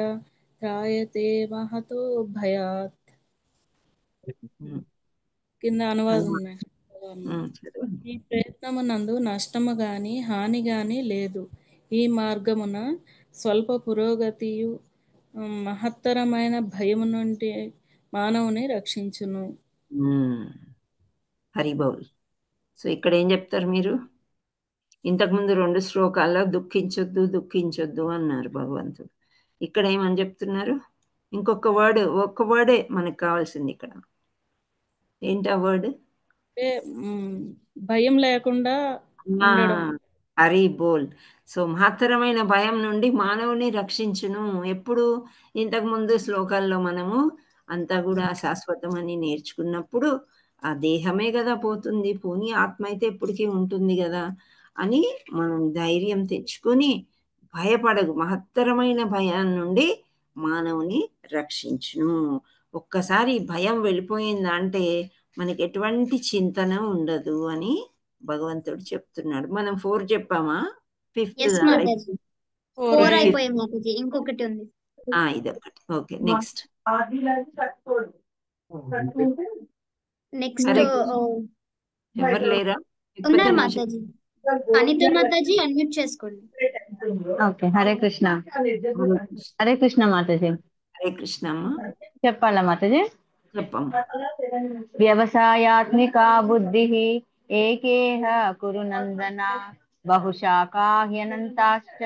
త్రాయతే మహతో భయాత్. కింద అనువాదం ఉన్నాయి. చదవండి. ఈ ప్రయత్నమునందు నష్టము గాని హాని గాని లేదు. ఈ మార్గమున స్వల్ప పురోగతియు మహత్తరమైన భయము నుండి మానవుని రక్షించును. హరిబౌల్. సో ఇక్కడ ఏం చెప్తారు మీరు? ఇంతకుముందు 2 శ్లోకాల్లో దుఃఖించొద్దు దుఃఖించొద్దు అన్నారు భగవంతుడు. ఇక్కడ ఏమని చెప్తున్నారు? ఇంకొక వర్డ్, ఒక్క వర్డే మనకు కావాల్సింది ఇక్కడ. ఏంటి ఆ వర్డ్? అంటే భయం లేకుండా ఉండడం. హరి బోల్. సో మహత్తరమైన భయం నుండి మానవుని రక్షించును. ఎప్పుడు? ఇంతకుముందు శ్లోకాల్లో మనము అంతా కూడా శాశ్వతం అని నేర్చుకున్నప్పుడు ఆ దేహమే కదా పోతుంది, పోనీ ఆత్మ అయితే ఎప్పటికీ ఉంటుంది కదా అని మనం ధైర్యం తెచ్చుకొని భయపడగు, మహత్తరమైన భయం నుండి మానవుని రక్షించును. ఒక్కసారి భయం వెళ్ళిపోయిందంటే మనకి ఎటువంటి చింతన ఉండదు అని భగవంతుడు చెప్తున్నాడు. మనం 4 చెప్పామా? 5th మాతాజీ 4 అయిపోయాయి మాతాజీ, ఇంకొకటి ఉంది. ఇదొకటి. ఓకే, నెక్స్ట్ నెక్స్ట్ ఎవరు లేరా? ఉన్నారు మాతాజీ. అనిత మాతాజీ అన్మ్యూట్ చేసుకోండి. ఓకే, హరే కృష్ణ. హరే కృష్ణ మాతాజీ. హరే కృష్ణ అమ్మ. చెప్పాలా మాతాజీ? చెప్పమ్మ. వ్యవసాయాత్మికా బుద్ధి ఏకేహ కురు నందన బహుశాఖాహ్యనంతాశ్చ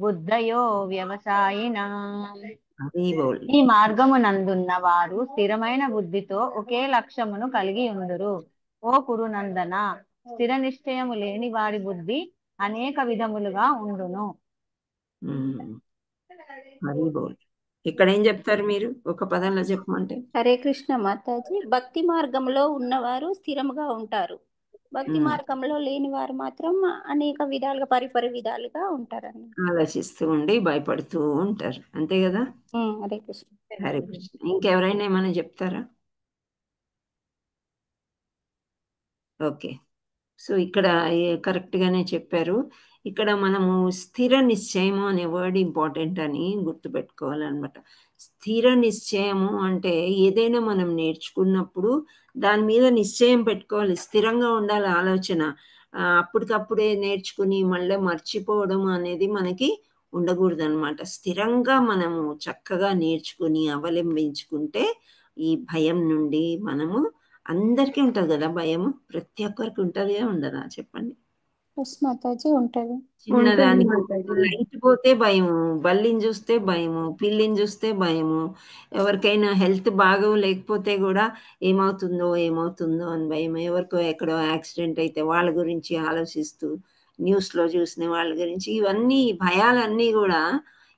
బుద్ధయో వ్యవసాయినా. ఈ మార్గమునందున్న వారు స్థిరమైన బుద్ధితో ఒకే లక్ష్యమును కలిగి ఉందురు. ఓ కురునందన, స్థిర నిశ్చయము లేని వారి బుద్ధి అనేక విధములుగా ఉండును. ఇక్కడ ఏం చెప్తారు మీరు? ఒక పదంలో చెప్పమంటే. హరే కృష్ణ మాతాజీ. భక్తి మార్గంలో ఉన్నవారు స్థిరముగా ఉంటారు, భక్తి మార్గంలో లేని వారు మాత్రం అనేక విధాలుగా పరిపరి విధాలుగా ఉంటారని ఆలోచిస్తూ ఉండి భయపడుతూ ఉంటారు, అంతే కదా? హరే కృష్ణ. హరే కృష్ణ. ఇంకెవరైనా ఏమైనా చెప్తారా? ఓకే, సో ఇక్కడ కరెక్ట్గానే చెప్పారు. ఇక్కడ మనము స్థిర నిశ్చయము అనే వర్డ్ ఇంపార్టెంట్ అని గుర్తుపెట్టుకోవాలన్నమాట. స్థిర నిశ్చయము అంటే ఏదైనా మనం నేర్చుకున్నప్పుడు దాని మీద నిశ్చయం పెట్టుకోవాలి, స్థిరంగా ఉండాలి ఆలోచన. అప్పటికప్పుడే నేర్చుకుని మళ్ళీ మర్చిపోవడం అనేది మనకి ఉండకూడదు అనమాట. స్థిరంగా మనము చక్కగా నేర్చుకుని అవలంబించుకుంటే ఈ భయం నుండి మనము, అందరికీ ఉంటుంది కదా భయము, ప్రతి ఒక్కరికి ఉంటుందే ఉండదా చెప్పండి? మాతాజీ ఉంటుంది. చిన్నదానికి లైట్ పోతే భయము, బల్లిని చూస్తే భయము, పిల్లిని చూస్తే భయము, ఎవరికైనా హెల్త్ బాగా లేకపోతే కూడా ఏమవుతుందో ఏమవుతుందో అని భయం, ఎవరికో ఎక్కడో యాక్సిడెంట్ అయితే వాళ్ళ గురించి ఆలోచిస్తూ న్యూస్లో చూసిన వాళ్ళ గురించి, ఇవన్నీ భయాలన్నీ కూడా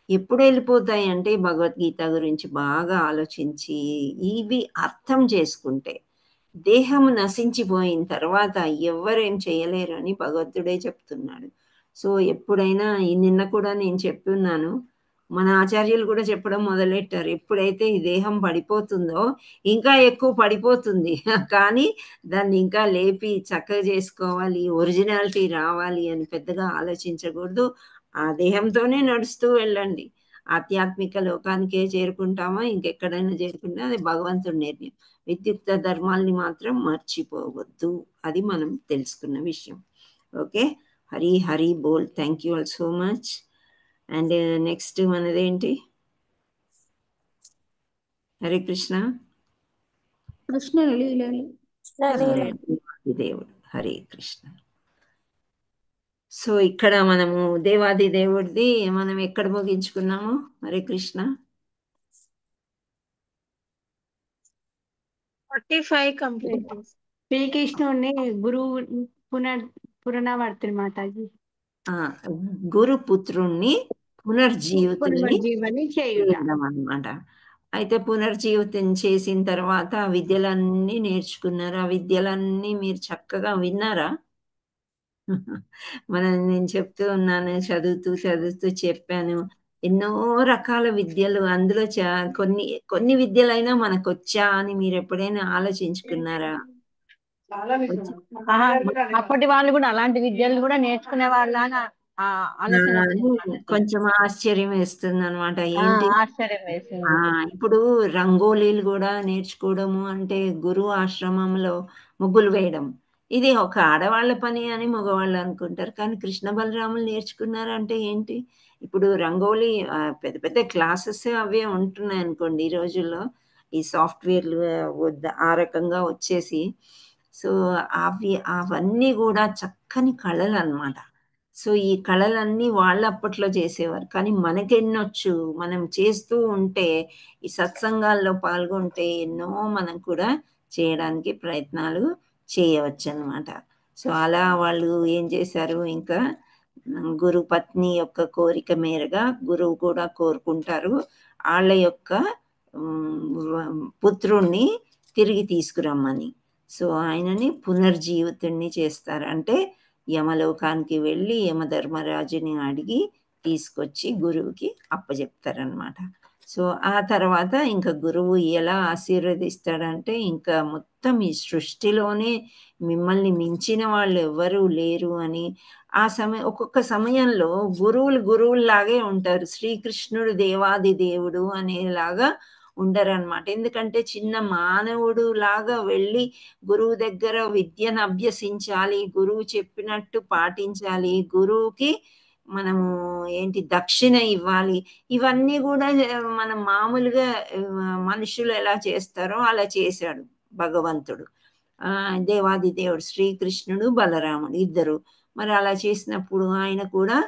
ఎప్పుడు వెళ్ళిపోతాయి అంటే భగవద్గీత గురించి బాగా ఆలోచించి ఇవి అర్థం చేసుకుంటే దేహము నశించిపోయిన తర్వాత ఎవ్వరేం చేయలేరు అని భగవంతుడే చెప్తున్నాడు. సో ఎప్పుడైనా నిన్న కూడా నేను చెప్తున్నాను, మన ఆచార్యులు కూడా చెప్పడం మొదలెట్టారు, ఎప్పుడైతే ఈ దేహం పడిపోతుందో ఇంకా ఎక్కువ పడిపోతుంది, కానీ దాన్ని ఇంకా లేపి చక్కగా చేసుకోవాలి, ఒరిజినాలిటీ రావాలి అని పెద్దగా ఆలోచించకూడదు. ఆ దేహంతోనే నడుస్తూ వెళ్ళండి, ఆధ్యాత్మిక లోకానికే చేరుకుంటామా ఇంకెక్కడైనా చేరుకుంటా అది భగవంతుడి నిర్ణయం. విద్యుక్త ధర్మాల్ని మాత్రం మర్చిపోవద్దు, అది మనం తెలుసుకున్న విషయం. ఓకే, హరి హరి బోల్. Thank you all so much. And next మనదేంటి? హరే కృష్ణ. కృష్ణ దేవుడు. హరే కృష్ణ. సో ఇక్కడ మనము దేవాది దేవుడిది మనం ఎక్కడ ముగించుకున్నాము? హరే కృష్ణ. 45 కంప్లీట్. శ్రీకృష్ణుడిని గురువు పునరావర్తి మాతాజీ. గురుపుత్రుణ్ణి పునర్జీవితుల్ని చేయడం అన్నమాట. అయితే పునర్జీవితం చేసిన తర్వాత ఆ విద్యలన్నీ నేర్చుకున్నారు. ఆ విద్యలన్నీ మీరు చక్కగా విన్నారా? నేను చెప్తూ ఉన్నాను, చదువుతూ చెప్పాను. ఎన్నో రకాల విద్యలు అందులో కొన్ని కొన్ని విద్యలైనా మనకొచ్చా అని మీరు ఎప్పుడైనా ఆలోచించుకున్నారా? అప్పటి వాళ్ళు కూడా అలాంటి విద్యలు కూడా నేర్చుకునే వాళ్ళ ఆలోచన కొంచెం ఆశ్చర్యం వేస్తుంది అనమాట. ఏంటి ఆశ్చర్యం వేసింది. ఇప్పుడు రంగోలీలు కూడా నేర్చుకోవడము అంటే గురువు ఆశ్రమంలో ముగ్గులు వేయడం, ఇది ఒక ఆడవాళ్ళ పని అని మగవాళ్ళు అనుకుంటారు. కానీ కృష్ణ బలరాములు నేర్చుకున్నారంటే ఏంటి? ఇప్పుడు రంగోలీ పెద్ద పెద్ద క్లాసెస్ అవే ఉంటున్నాయి అనుకోండి ఈ రోజుల్లో. ఈ సాఫ్ట్వేర్లు ఆ రకంగా వచ్చేసి. సో అవన్నీ కూడా చక్కని కళలు అన్నమాట. సో ఈ కళలన్నీ వాళ్ళు అప్పట్లో చేసేవారు. కానీ మనకెన్నొచ్చు, మనం చేస్తూ ఉంటే, ఈ సత్సంగాల్లో పాల్గొంటే ఎన్నో మనం కూడా చేయడానికి ప్రయత్నాలు చేయవచ్చనమాట. సో అలా వాళ్ళు ఏం చేశారు, ఇంకా గురు పత్ని యొక్క కోరిక మేరగా గురువు కూడా కోరుకుంటారు వాళ్ళ యొక్క పుత్రుణ్ణి తిరిగి తీసుకురమ్మని. సో ఆయనని పునర్జీవితుణ్ణి చేస్తారు. అంటే యమలోకానికి వెళ్ళి యమధర్మరాజుని అడిగి తీసుకొచ్చి గురువుకి అప్పచెప్తారనమాట. సో ఆ తర్వాత ఇంకా గురువు ఎలా ఆశీర్వదిస్తాడంటే, ఇంకా మొత్తం ఈ సృష్టిలోనే మిమ్మల్ని మించిన వాళ్ళు ఎవ్వరూ లేరు అని. ఒక్కొక్క సమయంలో గురువుల్లాగే ఉంటారు. శ్రీకృష్ణుడు దేవాది దేవుడు అనేలాగా ఉండరనమాట. ఎందుకంటే చిన్న మానవుడు లాగా వెళ్ళి గురువు దగ్గర విద్యను అభ్యసించాలి, గురువు చెప్పినట్టు పాటించాలి, గురువుకి మనము దక్షిణ ఇవ్వాలి. ఇవన్నీ కూడా మనం మామూలుగా మనుషులు ఎలా చేస్తారో అలా చేశాడు భగవంతుడు. దేవాది దేవుడు శ్రీకృష్ణుడు, బలరాముడు ఇద్దరు. మరి అలా చేసినప్పుడు ఆయన కూడా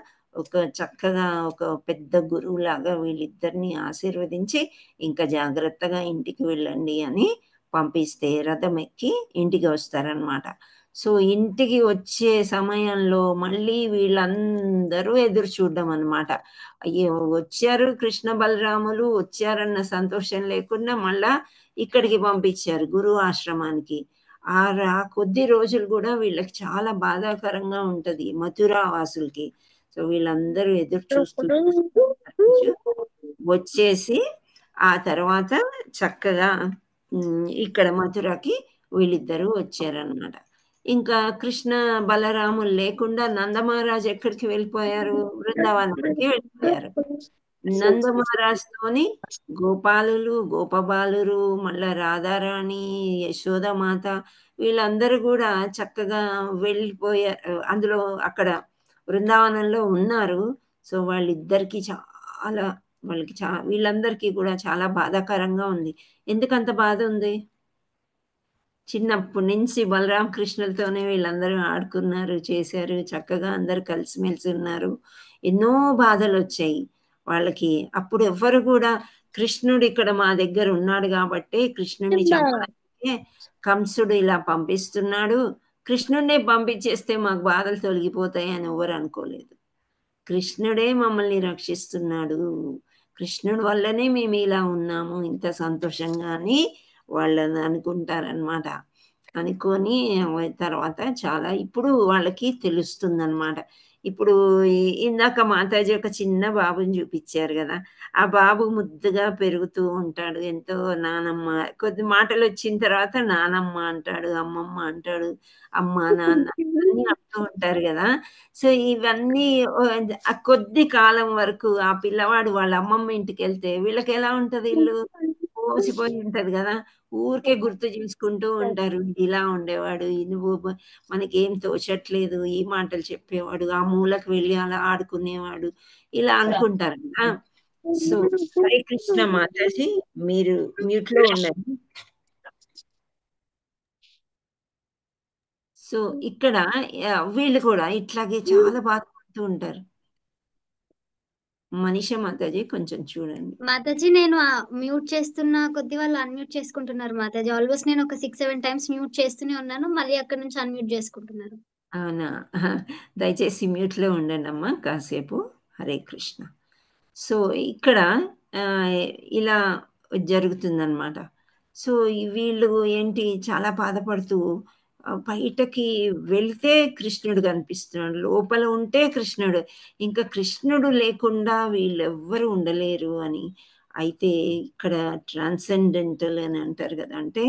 చక్కగా ఒక పెద్ద గురువులాగా వీళ్ళిద్దరిని ఆశీర్వదించి, ఇంకా జాగ్రత్తగా ఇంటికి వెళ్ళండి అని పంపిస్తే రథం ఎక్కి ఇంటికి వస్తారనమాట. సో ఇంటికి వచ్చే సమయంలో మళ్ళీ వీళ్ళందరూ ఎదురు చూడడం అనమాట. అయ్యో వచ్చారు కృష్ణ బలరాములు వచ్చారన్న సంతోషం లేకుండా మళ్ళా ఇక్కడికి పంపించారు గురువు ఆశ్రమానికి. ఆ కొద్ది రోజులు కూడా వీళ్ళకి చాలా బాధాకరంగా ఉంటది మథురా వాసులకి. సో వీళ్ళందరూ ఎదురు చూస్తూ వచ్చేసి ఆ తర్వాత చక్కగా ఇక్కడ మథురకి వీళ్ళిద్దరూ వచ్చారనమాట. ఇంకా కృష్ణ బలరాములు లేకుండా నందమహారాజు ఎక్కడికి వెళ్ళిపోయారు? బృందావనానికి వెళ్ళిపోయారు. నందమహారాజుతోని గోపాలులు, గోపబాలురు, మళ్ళా రాధారాణి, యశోదమాత వీళ్ళందరూ కూడా చక్కగా వెళ్ళిపోయారు. అందులో అక్కడ బృందావనంలో ఉన్నారు. సో వాళ్ళిద్దరికి వీళ్ళందరికీ కూడా చాలా బాధాకరంగా ఉంది. ఎందుకంత బాధ ఉంది? చిన్నప్పటి నుంచి బలరామ కృష్ణులతోనే వీళ్ళందరూ ఆడుకున్నారు, చేశారు, చక్కగా అందరు కలిసిమెలిసి ఉన్నారు. ఎన్నో బాధలు వచ్చాయి వాళ్ళకి. అప్పుడు ఎవ్వరు కూడా కృష్ణుడు ఇక్కడ మా దగ్గర ఉన్నాడు కాబట్టి కృష్ణుడిని చంపడానికి కంసుడు ఇలా పంపిస్తున్నాడు, కృష్ణుడినే పంపించేస్తే మాకు బాధలు తొలగిపోతాయి అని ఎవరు అనుకోలేదు. కృష్ణుడే మమ్మల్ని రక్షిస్తున్నాడు, కృష్ణుడి వల్లనే మేము ఇలా ఉన్నాము ఇంత సంతోషంగా అని వాళ్ళని అనుకుంటారనమాట. అనుకొని తర్వాత చాలా ఇప్పుడు వాళ్ళకి తెలుస్తుందన్నమాట. ఇప్పుడు ఇందాక మాతాజీ ఒక చిన్న బాబుని చూపించారు కదా, ఆ బాబు ముద్దుగా పెరుగుతూ ఉంటాడు. ఎంతో నానమ్మ, కొద్ది మాటలు వచ్చిన తర్వాత నానమ్మ అంటాడు, అమ్మమ్మ అంటాడు, అమ్మ నాన్న అన్నీ అంటూ ఉంటారు కదా. సో ఇవన్నీ ఆ కొద్ది కాలం వరకు ఆ పిల్లవాడు వాళ్ళ అమ్మమ్మ ఇంటికి వెళ్తే వీళ్ళకి ఎలా ఉంటది, ఇల్లు పోసిపోయి ఉంటది కదా, ఊరికే గుర్తు చేసుకుంటూ ఉంటారు. ఇలా ఉండేవాడు, నువ్వు మనకేం తోచట్లేదు, ఈ మాటలు చెప్పేవాడు, ఆ మూలకు వెళ్ళి అలా ఆడుకునేవాడు, ఇలా అనుకుంటారు కదా. సో హరే కృష్ణ మాతాజీ, మీరు మ్యూట్ లో ఉండండి. సో ఇక్కడ వీళ్ళు కూడా ఇట్లాగే చాలా బాధపడుతూ ఉంటారు. మనీషా మాతాజీ కొంచెం చూడండి. మాతాజీ నేను మ్యూట్ చేస్తున్న కొద్ది వాళ్ళు అన్మ్యూట్ చేసుకుంటున్నారు మాతాజీ. ఆల్మోస్ట్ నేను ఒక 6-7 టైమ్స్ మ్యూట్ చేస్తూనే ఉన్నాను, మళ్ళీ అక్కడ నుంచి అన్మ్యూట్ చేసుకుంటున్నారు. అవునా? దయచేసి మ్యూట్ లో ఉండండి అమ్మా కాసేపు. హరే కృష్ణ. సో ఇక్కడ ఇలా జరుగుతుందన్నమాట. సో వీళ్ళు చాలా బాధపడుతూ బయటకి వెళ్తే కృష్ణుడు కనిపిస్తున్నాడు, లోపల ఉంటే కృష్ణుడు, ఇంకా కృష్ణుడు లేకుండా వీళ్ళెవ్వరు ఉండలేరు అని. అయితే ఇక్కడ ట్రాన్సెండెంటల్ అని అంటారు కదా, అంటే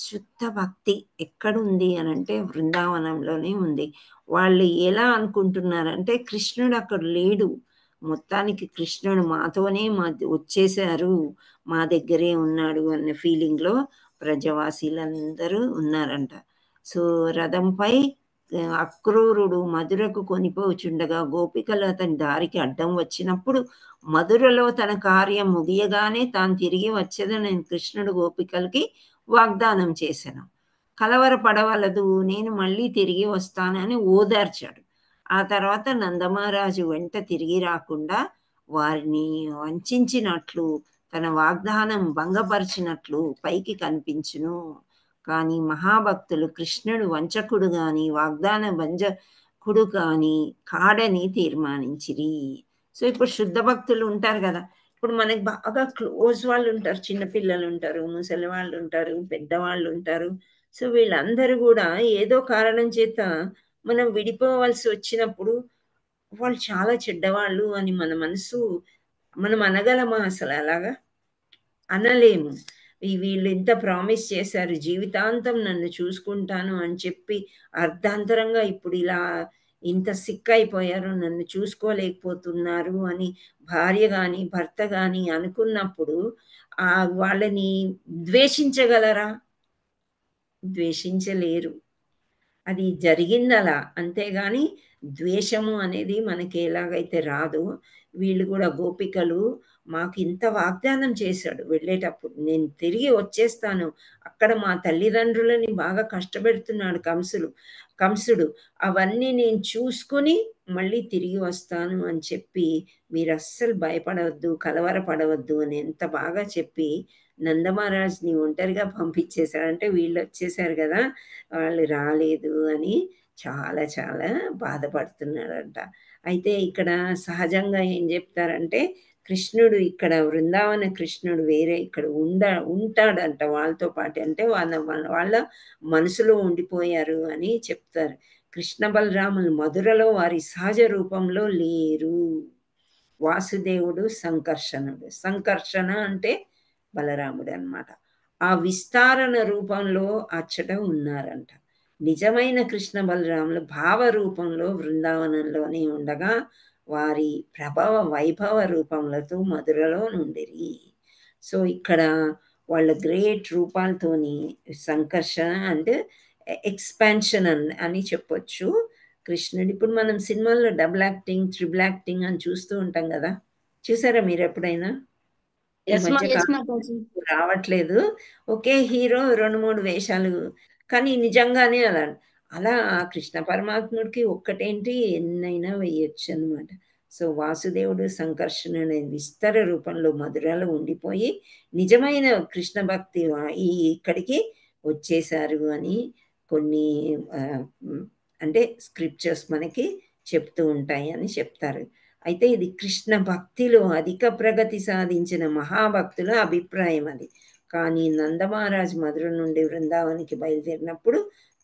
శుద్ధ భక్తి ఎక్కడుంది అని అంటే బృందావనంలోనే ఉంది. వాళ్ళు ఎలా అనుకుంటున్నారంటే కృష్ణుడు అక్కడ లేడు, మొత్తానికి కృష్ణుడు మాతోనే వచ్చేసారు, మా దగ్గరే ఉన్నాడు అన్న ఫీలింగ్లో ప్రజవాసీలందరూ ఉన్నారంట. సో రథంపై అక్రూరుడు మధురకు కొనిపోచుండగా గోపికలు అతని దారికి అడ్డం వచ్చినప్పుడు మధురలో తన కార్యం ముగియగానే తాను తిరిగి వచ్చేదని కృష్ణుడు గోపికలకి వాగ్దానం చేశాను. కలవరపడవలదు, నేను మళ్ళీ తిరిగి వస్తానని ఓదార్చాడు. ఆ తర్వాత నందమహారాజు వెంట తిరిగి రాకుండా వారిని వంచినట్లు, తన వాగ్దానం భంగపరిచినట్లు పైకి కనిపించును. కానీ మహాభక్తులు కృష్ణుడు వంచకుడు గాని వాగ్దాన వంచకుడు కానీ కాడని తీర్మానించిరి. సో ఇప్పుడు శుద్ధ భక్తులు ఉంటారు కదా, ఇప్పుడు మనకి బాగా క్లోజ్ వాళ్ళు ఉంటారు, చిన్నపిల్లలు ఉంటారు, ముసలి వాళ్ళు ఉంటారు, పెద్దవాళ్ళు ఉంటారు. సో వీళ్ళందరూ కూడా ఏదో కారణం చేత మనం విడిపోవాల్సి వచ్చినప్పుడు వాళ్ళు చాలా చెడ్డవాళ్ళు అని మన మనసు, మనం అనగలమా? అసలు అలాగా అనలేము. వీళ్ళు ఇంత ప్రామిస్ చేశారు, జీవితాంతం నన్ను చూసుకుంటాను అని చెప్పి అర్ధాంతరంగా ఇప్పుడు ఇలా ఇంత సిక్ అయిపోయారు, నన్ను చూసుకోలేకపోతున్నారు అని భార్య కానీ భర్త కానీ అనుకున్నప్పుడు వాళ్ళని ద్వేషించగలరా? ద్వేషించలేరు. అది జరిగింది అలా, అంతేగాని ద్వేషము అనేది మనకి ఎలాగైతే రాదో, వీళ్ళు కూడా గోపికలు మాకు ఇంత వాగ్దానం చేశాడు వెళ్ళేటప్పుడు, నేను తిరిగి వచ్చేస్తాను, అక్కడ మా తల్లిదండ్రులని బాగా కష్టపెడుతున్నాడు కంసుడు, అవన్నీ నేను చూసుకుని మళ్ళీ తిరిగి వస్తాను అని చెప్పి మీరు అస్సలు భయపడవద్దు, కలవరపడవద్దు అని ఎంత బాగా చెప్పి నందమహారాజ్ని ఒంటరిగా పంపించేశాడంటే వీళ్ళు వచ్చేసారు కదా, వాళ్ళు రాలేదు అని చాలా చాలా బాధపడుతున్నాడంట. అయితే ఇక్కడ సహజంగా ఏం చెప్తారంటే కృష్ణుడు ఇక్కడ బృందావన కృష్ణుడు వేరే ఇక్కడ ఉంటాడంట వాళ్ళతో పాటు, అంటే వాళ్ళ మనసులో ఉండిపోయారు అని చెప్తారు. కృష్ణ బలరాములు మధురలో వారి సహజ రూపంలో లేరు. వాసుదేవుడు సంకర్షణుడు, సంకర్షణ అంటే బలరాముడు అన్నమాట, ఆ విస్తారణ రూపంలో అచ్చట ఉన్నారంట. నిజమైన కృష్ణ బలరాములు భావ రూపంలో బృందావనంలోనే ఉండగా వారి ప్రభావ వైభవ రూపములతో మధురలో నుండిరి. సో ఇక్కడ వాళ్ళ గ్రేట్ రూపాలతోని సంకర్షణ అంటే ఎక్స్పాన్షన్ అని చెప్పొచ్చు కృష్ణుడు. ఇప్పుడు మనం సినిమాల్లో డబుల్ యాక్టింగ్, ట్రిపుల్ యాక్టింగ్ అని చూస్తూ ఉంటాం కదా, చూసారా మీరు ఎప్పుడైనా? ఈ మధ్య రావట్లేదు, ఒకే హీరో 2-3 వేషాలు, కానీ నిజంగానే అలా కృష్ణ పరమాత్ముడికి ఒక్కటేంటి ఎన్నైనా వేయచ్చు అనమాట. సో వాసుదేవుడు సంకర్షణుడు విస్తర రూపంలో మధురలో ఉండిపోయి నిజమైన కృష్ణ భక్తి ఇక్కడికి వచ్చేసారు అని కొన్ని అంటే స్క్రిప్చర్స్ మనకి చెప్తూ ఉంటాయి అని చెప్తారు. అయితే ఇది కృష్ణ భక్తిలో అధిక ప్రగతి సాధించిన మహాభక్తుల అభిప్రాయం అది. కానీ నందమహారాజ్ మధుర నుండి బృందావనికి బయలుదేరినప్పుడు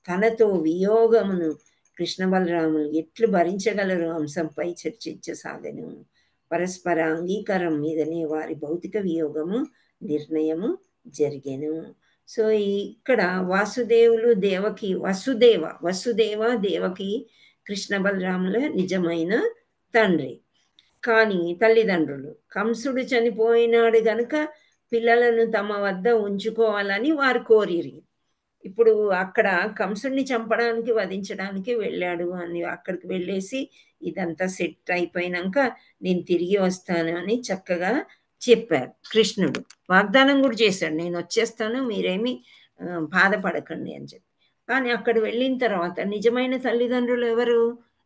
తనతో వియోగమును కృష్ణ బలరాములు ఎట్లు భరించగలరు అంశంపై చర్చించసాగను. పరస్పర అంగీకారం మీదనే వారి భౌతిక వియోగము నిర్ణయము జరిగెను. సో ఇక్కడ వాసుదేవులు దేవకి, వసుదేవ దేవకి కృష్ణ బలరాముల నిజమైన తండ్రి, కానీ తల్లిదండ్రులు కంసుడు చనిపోయినాడు గనుక పిల్లలను తమ వద్ద ఉంచుకోవాలని వారు కోరిరి. ఇప్పుడు అక్కడ కంసుడిని చంపడానికి వధించడానికి వెళ్ళాడు అని అక్కడికి వెళ్ళేసి ఇదంతా సెట్ అయిపోయినాక నేను తిరిగి వస్తాను అని చక్కగా చెప్పారు. కృష్ణుడు వాగ్దానం కూడా చేశాడు, నేను వచ్చేస్తాను, మీరేమి బాధపడకండి అని చెప్పి. కానీ అక్కడ వెళ్ళిన తర్వాత నిజమైన తల్లిదండ్రులు ఎవరు?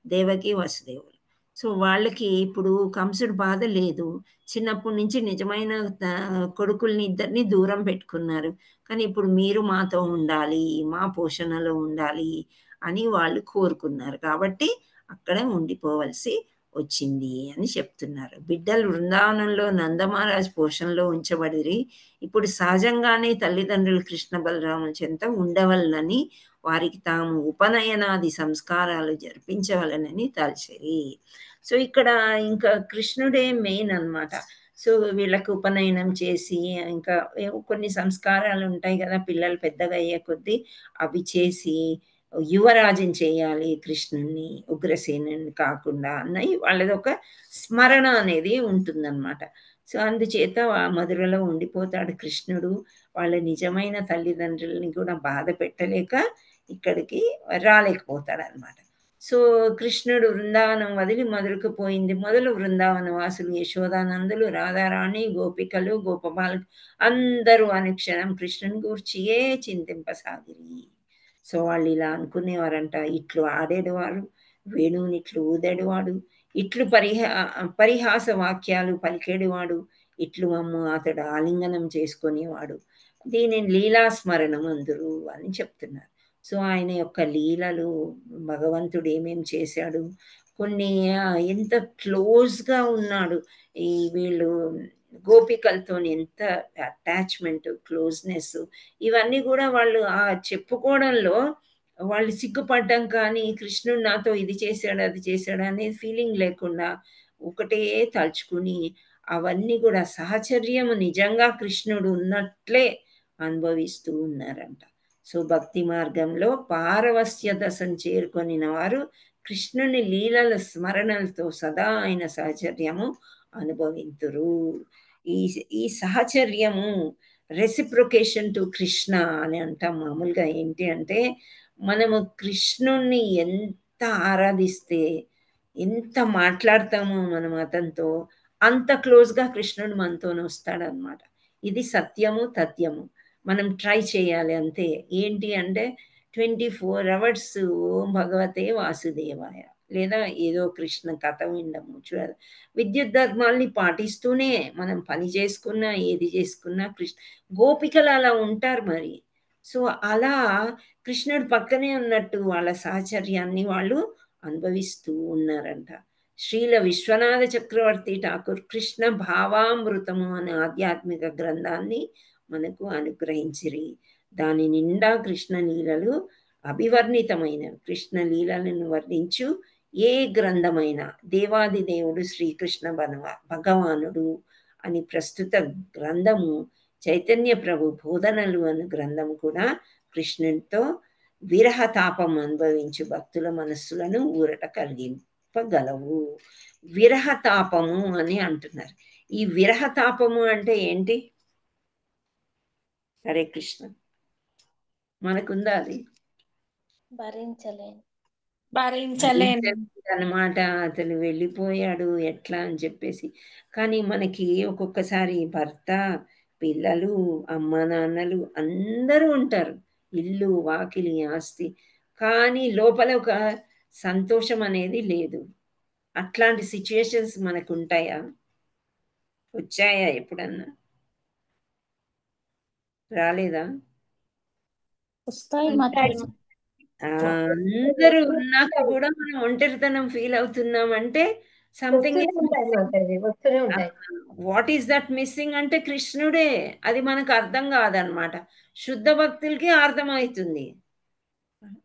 దేవకి వసుదేవులు. సో వాళ్ళకి ఇప్పుడు కంసుడు బాధ లేదు, చిన్నప్పటి నుంచి నిజమైన కొడుకుల్ని ఇద్దరిని దూరం పెట్టుకున్నారు, కానీ ఇప్పుడు మీరు మాతో ఉండాలి, మా పోషణలో ఉండాలి అని వాళ్ళు కోరుకున్నారు, కాబట్టి అక్కడ ఉండిపోవలసి వచ్చింది అని చెప్తున్నారు. బిడ్డలు బృందావనంలో నందమహారాజ్ పోషణలో ఉంచబడిరి. ఇప్పుడు సహజంగానే తల్లిదండ్రులు కృష్ణ బలరాముల చెంత ఉండవలనని వారికి తాము ఉపనయనాది సంస్కారాలు జరిపించవలనని తలచిరి. సో ఇక్కడ ఇంకా కృష్ణుడే మెయిన్ అన్నమాట. సో వీళ్ళకు ఉపనయనం చేసి ఇంకా కొన్ని సంస్కారాలు ఉంటాయి కదా, పిల్లలు పెద్దగా అయ్యే కొద్దీ అవి చేసి యువరాజుని చేయాలి కృష్ణుని, ఉగ్రసేనుని కాకుండా అన్నవి వాళ్ళది ఒక స్మరణ అనేది ఉంటుందన్నమాట. సో అందుచేత మధురలో ఉండిపోతాడు కృష్ణుడు. వాళ్ళ నిజమైన తల్లిదండ్రులని కూడా బాధ పెట్టలేక ఇక్కడికి రాలేకపోతాడు అనమాట. సో కృష్ణుడు వృందావనం వదిలి మధురకు పోయింది మొదలు వృందావన వాసులు, యశోదానందులు, రాధారాణి, గోపికలు, గోపబాలు అందరూ అనుక్షణం కృష్ణుని గూర్చియే చింతింపసాగిరి. సో వాళ్ళు ఇలా అనుకునేవారంట, ఇట్లు ఆడేడువాడు, వేణువుని ఇట్లు ఊదేడువాడు, ఇట్లు పరిహాస వాక్యాలు పలికేడువాడు, ఇట్లు అమ్ము అతడు ఆలింగనం చేసుకునేవాడు, దీనిని లీలాస్మరణం అందరు అని చెప్తున్నారు. సో ఆయన యొక్క లీలలు, భగవంతుడు ఏమేం చేశాడు, కొన్ని ఎంత క్లోజ్గా ఉన్నాడు, ఈ వీళ్ళు గోపికలతో ఎంత అటాచ్మెంట్, క్లోజ్నెస్, ఇవన్నీ కూడా వాళ్ళు ఆ చెప్పుకోవడంలో వాళ్ళు సిగ్గుపడ్డం కానీ కృష్ణుడు నాతో ఇది చేశాడు అది చేశాడు అనేది ఫీలింగ్ లేకుండా ఒకటే తలుచుకుని అవన్నీ కూడా సహచర్యము నిజంగా కృష్ణుడు ఉన్నట్లే అనుభవిస్తూ ఉన్నారంట. సో భక్తి మార్గంలో పారవస్య దశను చేరుకొనిన వారు కృష్ణుని లీలల స్మరణలతో సదా ఆయన సహచర్యము అనుభవింతురు. ఈ సహచర్యము రెసిప్రొకేషన్ టు కృష్ణ అని అంటాం. మామూలుగా ఏంటి అంటే మనము కృష్ణుణ్ణి ఎంత ఆరాధిస్తే, ఎంత మాట్లాడతామో మనం అతనితో, అంత క్లోజ్గా కృష్ణుడు మనతో వస్తాడనమాట. ఇది సత్యము తథ్యము. మనం ట్రై చేయాలి అంతే. ఏంటి అంటే 24 hours ఓం భగవతే వాసుదేవాయ, లేదా ఏదో కృష్ణ కథ వినడము, చూడాలి. విద్యుత్ ధర్మాల్ని పాటిస్తూనే మనం పని చేసుకున్నా ఏది చేసుకున్నా గోపికలు అలా ఉంటారు మరి. సో అలా కృష్ణుడు పక్కనే ఉన్నట్టు వాళ్ళ సాహచర్యాన్ని వాళ్ళు అనుభవిస్తూ ఉన్నారంట. శ్రీల విశ్వనాథ చక్రవర్తి ఠాకూర్ కృష్ణ భావామృతము అనే ఆధ్యాత్మిక గ్రంథాన్ని మనకు అనుగ్రహించిరి. దాని నిండా కృష్ణ లీలలు అభివర్ణితమైన కృష్ణ లీలలను వర్ణించు ఏ గ్రంథమైన దేవాది దేవుడు శ్రీకృష్ణ భగవానుడు అని ప్రస్తుత గ్రంథము చైతన్య ప్రభు బోధనలు అను గ్రంథము కూడా కృష్ణుడితో విరహతాపం అనుభవించు భక్తుల మనస్సులను ఊరట కలిగింపగలవు. విరహతాపము అని అంటున్నారు. ఈ విరహతాపము అంటే ఏంటి? హరే కృష్ణ, మనకుందా అది? భరించలేను అనమాట. అతను వెళ్ళిపోయాడు ఎట్లా అని చెప్పేసి. కానీ మనకి ఒక్కొక్కసారి భర్త, పిల్లలు, అమ్మ నాన్నలు అందరూ ఉంటారు, ఇల్లు వాకిలి ఆస్తి, కానీ లోపల ఒక సంతోషం అనేది లేదు. అట్లాంటి సిచ్యుయేషన్స్ మనకు ఉంటాయా? వచ్చాయా ఎప్పుడన్నా? రాలేదా? అందరూ ఉన్నాక కూడా మనం ఒంటరితనం ఫీల్ అవుతున్నాం అంటే something. What is that missing అంటే కృష్ణుడే. అది మనకు అర్థం కాదనమాట. శుద్ధ భక్తులకి అర్థమవుతుంది.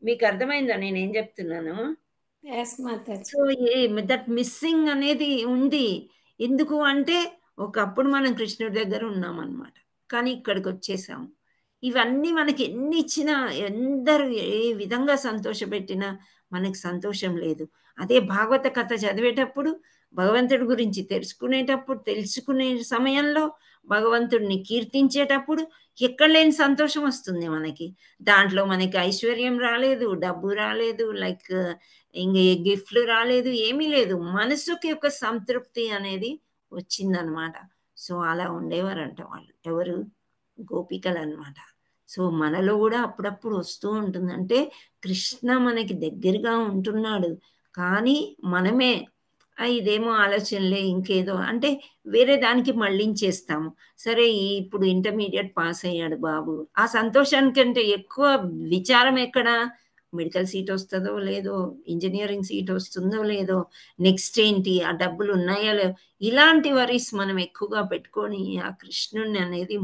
మీకు అర్థమైందా నేనేం చెప్తున్నాను? సో దట్ మిస్సింగ్ అనేది ఉంది. ఎందుకు అంటే ఒకప్పుడు మనం కృష్ణుడి దగ్గర ఉన్నాం అనమాట, కానీ ఇక్కడికి వచ్చేసాము. ఇవన్నీ మనకి ఎన్ని ఇచ్చినా, ఎందరు ఏ విధంగా సంతోషపెట్టినా మనకి సంతోషం లేదు. అదే భాగవత కథ చదివేటప్పుడు, భగవంతుడి గురించి తెలుసుకునే సమయంలో, భగవంతుడిని కీర్తించేటప్పుడు ఎక్కడ లేని సంతోషం వస్తుంది మనకి. దాంట్లో మనకి ఐశ్వర్యం రాలేదు, డబ్బు రాలేదు, లైక్ ఇంక గిఫ్ట్లు రాలేదు, ఏమీ లేదు. మనసుకి ఒక సంతృప్తి అనేది వచ్చిందనమాట. సో అలా ఉండేవారంట వాళ్ళు. ఎవరు? గోపికలు అనమాట. సో మనలో కూడా అప్పుడప్పుడు వస్తూ ఉంటుంది. అంటే కృష్ణ మనకి దగ్గరగా ఉంటున్నాడు, కానీ మనమే ఇదేమో ఆలోచనలే, ఇంకేదో అంటే వేరే దానికి మళ్ళించేస్తాము. సరే ఇప్పుడు ఇంటర్మీడియట్ పాస్ అయ్యాడు బాబు, ఆ సంతోషానికంటే ఎక్కువ విచారం ఎక్కడ? మెడికల్ సీట్ వస్తుందో లేదో, ఇంజనీరింగ్ సీట్ వస్తుందో లేదో, నెక్స్ట్ ఏంటి, ఆ డబ్బులు ఉన్నాయో లేదో, ఇలాంటి వరీస్ మనం ఎక్కువగా పెట్టుకొని ఆ కృష్ణుడిని అనేది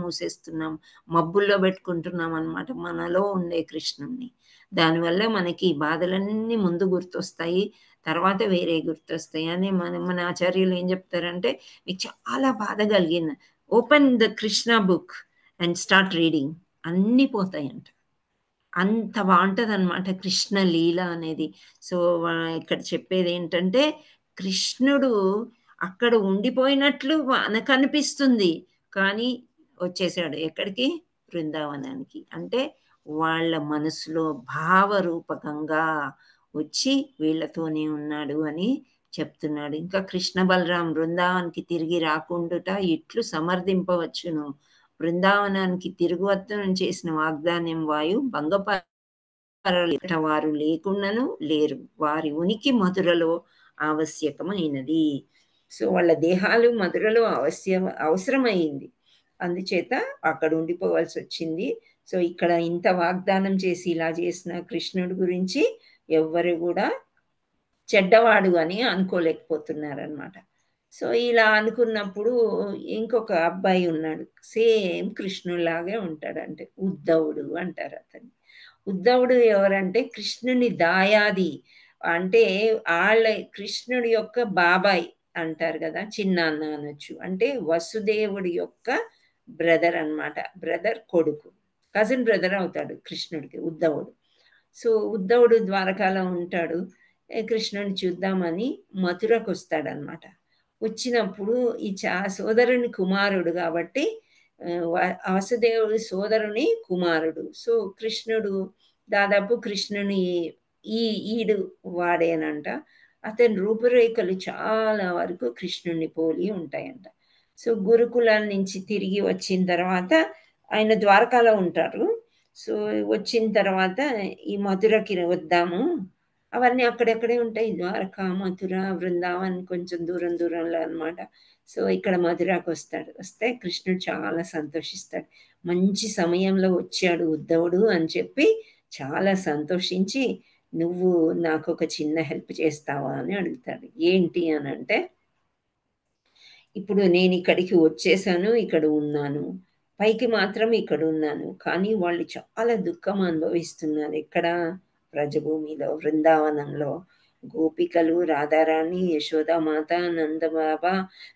మూసేస్తున్నాం, మబ్బుల్లో పెట్టుకుంటున్నాం అనమాట మనలో ఉండే కృష్ణుడిని. దానివల్ల మనకి బాధలన్నీ ముందు గుర్తొస్తాయి, తర్వాత వేరే గుర్తొస్తాయి అని మన ఆచార్యులు ఏం చెప్తారంటే, మీకు చాలా బాధ కలిగింది, open the Krishna book and start reading, అన్నీ పోతాయంట. అంత బాగుంటుంది అనమాట కృష్ణ లీల అనేది. సో ఇక్కడ చెప్పేది ఏంటంటే, కృష్ణుడు అక్కడ ఉండిపోయినట్లు మనకు అనిపిస్తుంది, కానీ వచ్చేసాడు ఎక్కడికి, బృందావనానికి. అంటే వాళ్ళ మనసులో భావరూపకంగా వచ్చి వీళ్ళతోనే ఉన్నాడు అని చెప్తున్నాడు. ఇంకా కృష్ణ బలరాం బృందావనానికి తిరిగి రాకుండుట ఇట్లు సమర్థింపవచ్చును, బృందావనానికి తిరుగువత్తనం చేసిన వాగ్దానం వాయు వారు లేకుండాను లేరు, వారి ఉనికి మధురలో ఆవశ్యకమైనది. సో వాళ్ళ దేహాలు మధురలో అవసరమైంది, అందుచేత అక్కడ ఉండిపోవాల్సి వచ్చింది. సో ఇక్కడ ఇంత వాగ్దానం చేసి ఇలా చేసిన కృష్ణుడి గురించి ఎవ్వరు కూడా చెడ్డవాడు అని అనుకోలేకపోతున్నారనమాట. సో ఇలా అనుకున్నప్పుడు ఇంకొక అబ్బాయి ఉన్నాడు, సేమ్ కృష్ణుడిలాగే ఉంటాడు, అంటే ఉద్ధవుడు అంటారు అతన్ని. ఉద్ధవుడు ఎవరంటే కృష్ణుని దాయాది, అంటే కృష్ణుడి యొక్క బాబాయ్ అంటారు కదా, చిన్నాన్న అనొచ్చు. అంటే వసుదేవుడి యొక్క బ్రదర్ అన్నమాట, బ్రదర్ కొడుకు, కజిన్ బ్రదర్ అవుతాడు కృష్ణుడికి ఉద్ధవుడు. సో ఉద్ధవుడు ద్వారకాలో ఉంటాడు, కృష్ణుని చూద్దామని మథురకు వస్తాడనమాట. వచ్చినప్పుడు ఈ సోదరుని కుమారుడు కాబట్టి వసుదేవుడి సోదరుని కుమారుడు. సో కృష్ణుడు దాదాపు కృష్ణుని ఈడు వాడేనంట. అతని రూపురేఖలు చాలా వరకు కృష్ణుని పోలి ఉంటాయంట. సో గురుకులం నుంచి తిరిగి వచ్చిన తర్వాత ఆయన ద్వారకాలో ఉంటారు. సో వచ్చిన తర్వాత ఈ మధురకి వద్దాము, అవన్నీ అక్కడెక్కడే ఉంటాయి, ద్వారకా మథుర బృందావన్ కొంచెం దూరంలో అనమాట. సో ఇక్కడ మధురకు వస్తే కృష్ణుడు చాలా సంతోషిస్తాడు, మంచి సమయంలో వచ్చాడు ఉద్ధవుడు అని చెప్పి చాలా సంతోషించి, నువ్వు నాకు ఒక చిన్న హెల్ప్ చేస్తావా అని అడుగుతాడు. ఏంటి అని అంటే, ఇప్పుడు నేను ఇక్కడికి వచ్చేసాను, ఇక్కడ ఉన్నాను, పైకి మాత్రం ఇక్కడ ఉన్నాను, కానీ వాళ్ళు చాలా దుఃఖం అనుభవిస్తున్నారు. ఇక్కడ బ్రజభూమిలో బృందావనంలో గోపికలు, రాధారాణి, యశోదామాత, నందబాబా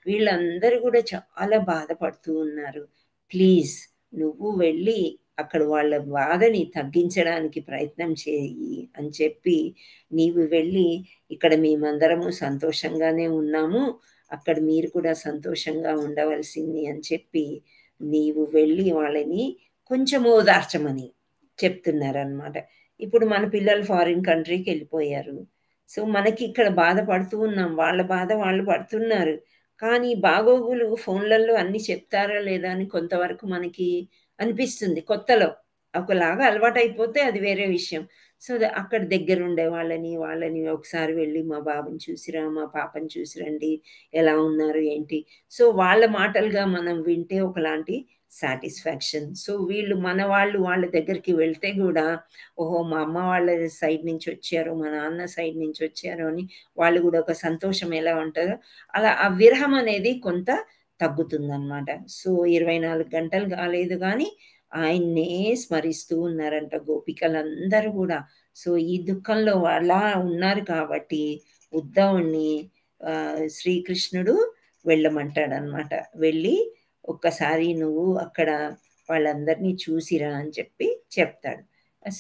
వీళ్ళందరూ కూడా చాలా బాధపడుతూ ఉన్నారు. ప్లీజ్ నువ్వు వెళ్ళి అక్కడ వాళ్ళ బాధని తగ్గించడానికి ప్రయత్నం చేయి అని చెప్పి, నీవు వెళ్ళి ఇక్కడ మేమందరము సంతోషంగానే ఉన్నాము, అక్కడ మీరు కూడా సంతోషంగా ఉండవలసింది అని చెప్పి నీవు వెళ్ళి వాళ్ళని కొంచెం ఓదార్చమని చెప్తున్నారనమాట. ఇప్పుడు మన పిల్లలు ఫారిన్ కంట్రీకి వెళ్ళిపోయారు. సో మనకి ఇక్కడ బాధపడుతూ ఉన్నాం, వాళ్ళ బాధ వాళ్ళు పడుతున్నారు, కానీ బాగోగులు ఫోన్లలో అన్ని చెప్తారా లేదా అని కొంతవరకు మనకి అనిపిస్తుంది. కొత్తలో ఒకలాగా అలవాటు అయిపోతే అది వేరే విషయం. సో అక్కడ దగ్గర ఉండే వాళ్ళని ఒకసారి వెళ్ళి మా బాబుని చూసిరా, మా పాపని చూసిరండి, ఎలా ఉన్నారు ఏంటి. సో వాళ్ళ మాటలుగా మనం వింటే ఒకలాంటి సాటిస్ఫాక్షన్. సో వాళ్ళ దగ్గరికి వెళ్తే కూడా, ఓహో మా అమ్మ వాళ్ళ సైడ్ నుంచి వచ్చారు, మా నాన్న సైడ్ నుంచి వచ్చారు అని వాళ్ళు కూడా ఒక సంతోషం ఎలా ఉంటుందో అలా ఆ విరహం అనేది కొంత తగ్గుతుందన్నమాట. సో 24 గంటలు కాలేదు కానీ ఆయన్నే స్మరిస్తూ ఉన్నారంట గోపికలందరూ కూడా. సో ఈ దుఃఖంలో అలా ఉన్నారు కాబట్టి ఉద్ధవుణ్ణి శ్రీకృష్ణుడు వెళ్ళమంటాడనమాట. వెళ్ళి ఒక్కసారి నువ్వు అక్కడ వాళ్ళందరినీ చూసిరా అని చెప్పి చెప్తాడు.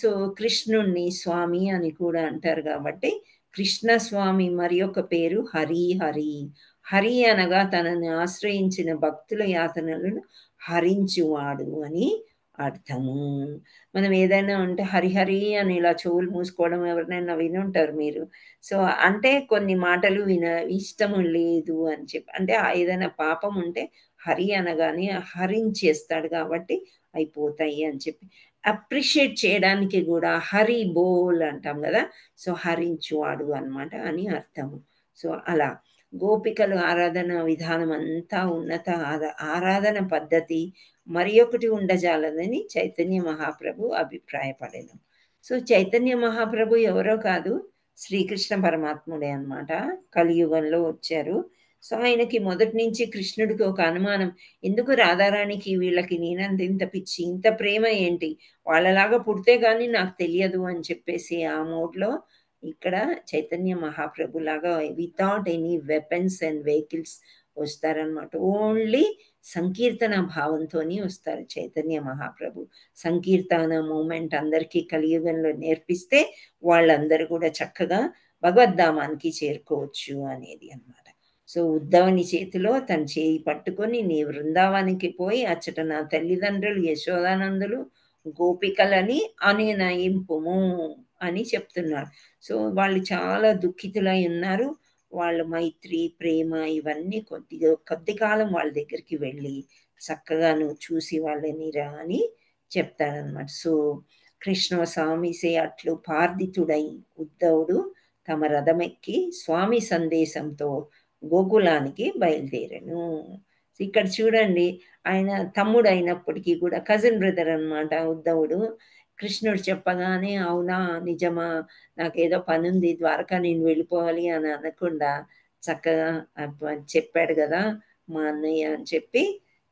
సో కృష్ణుణ్ణి స్వామి అని కూడా అంటారు కాబట్టి కృష్ణ స్వామి మరి ఒక పేరు హరి. హరి అనగా తనని ఆశ్రయించిన భక్తుల యాతనలను హరించువాడు అని అర్థము. మనం ఏదైనా ఉంటే హరిహరి అని ఇలా చెవులు మూసుకోవడం ఎవరినైనా వినుంటారు మీరు. సో అంటే కొన్ని మాటలు ఇష్టము లేదు అని చెప్పి, అంటే ఏదైనా పాపం ఉంటే హరి అనగానే హరించేస్తాడు కాబట్టి అయిపోతాయి అని చెప్పి అప్రిషియేట్ చేయడానికి కూడా హరి బోల్ అంటాం కదా. సో హరించువాడు అనమాట అని అర్థము. సో అలా గోపికలు ఆరాధన విధానం అంతా ఉన్నత ఆరాధన పద్ధతి మరి ఒకటి ఉండజాలదని చైతన్య మహాప్రభు అభిప్రాయపడెను. సో చైతన్య మహాప్రభు ఎవరో కాదు, శ్రీకృష్ణ పరమాత్ముడే అన్నమాట. కలియుగంలో వచ్చారు. సో ఆయనకి మొదటి నుంచి కృష్ణుడికి ఒక అనుమానం, ఎందుకు రాధారాణికి వీళ్ళకి నేనంత ఇంత పిచ్చి, ఇంత ప్రేమ ఏంటి, వాళ్ళలాగా పుడితే కానీ నాకు తెలియదు అని చెప్పేసి ఆ మోడ్లో ఇక్కడ చైతన్య మహాప్రభు లాగా without any weapons and vehicles వస్తారనమాట. ఓన్లీ సంకీర్తన భావంతో వస్తారు చైతన్య మహాప్రభు. సంకీర్తన మూమెంట్ అందరికీ కలియుగంలో నేర్పిస్తే వాళ్ళందరూ కూడా చక్కగా భగవద్ధామానికి చేరుకోవచ్చు అనేది అన్నమాట. సో ఉద్ధవుని చేతిలో తన చేయి పట్టుకొని, నీ బృందావానికి పోయి అచ్చట నా తల్లిదండ్రులు యశోదానందులు గోపికలని అనునయింపుము అని చెప్తున్నారు. సో వాళ్ళు చాలా దుఃఖితులై ఉన్నారు. వాళ్ళ మైత్రి, ప్రేమ ఇవన్నీ కొద్ది కాలం వాళ్ళ దగ్గరికి వెళ్ళి చక్కగా నువ్వు చూసి వాళ్ళని రా అని చెప్తాడనమాట. సో కృష్ణ స్వామిసే అట్లు పార్దితుడై ఉద్ధవుడు తమ రథమెక్కి స్వామి సందేశంతో గోకులానికి బయలుదేరాను. ఇక్కడ చూడండి, ఆయన తమ్ముడు అయినప్పటికీ కూడా కజిన్ బ్రదర్ అన్నమాట ఉద్ధవుడు. కృష్ణుడు చెప్పగానే అవునా నిజమా, నాకేదో పని ఉంది ద్వారకా నేను వెళ్ళిపోవాలి అని అనకుండా చక్కగా చెప్పాడు కదా మా అన్నయ్య అని చెప్పి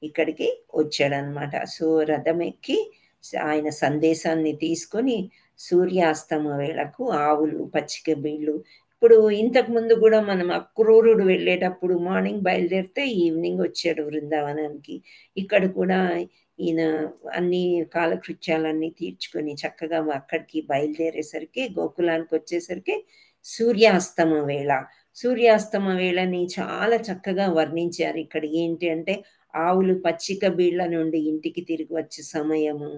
ఇక్కడికి వచ్చాడనమాట. సో రథం ఎక్కి ఆయన సందేశాన్ని తీసుకొని సూర్యాస్తమ వేళకు ఆవులు, పచ్చిక బీళ్ళు, ఇప్పుడు ఇంతకు ముందు కూడా మనం అక్రూరుడు వెళ్ళేటప్పుడు మార్నింగ్ బయలుదేరితే ఈవినింగ్ వచ్చాడు బృందావనానికి. ఇక్కడ కూడా ఈయన అన్ని కాలకృత్యాలన్నీ తీర్చుకొని చక్కగా అక్కడికి బయలుదేరేసరికి గోకులానికి వచ్చేసరికి సూర్యాస్తమ వేళ. సూర్యాస్తమ వేళని చాలా చక్కగా వర్ణించారు. ఇక్కడ ఏంటి అంటే ఆవులు పచ్చిక బీళ్ళ నుండి ఇంటికి తిరిగి వచ్చే సమయము,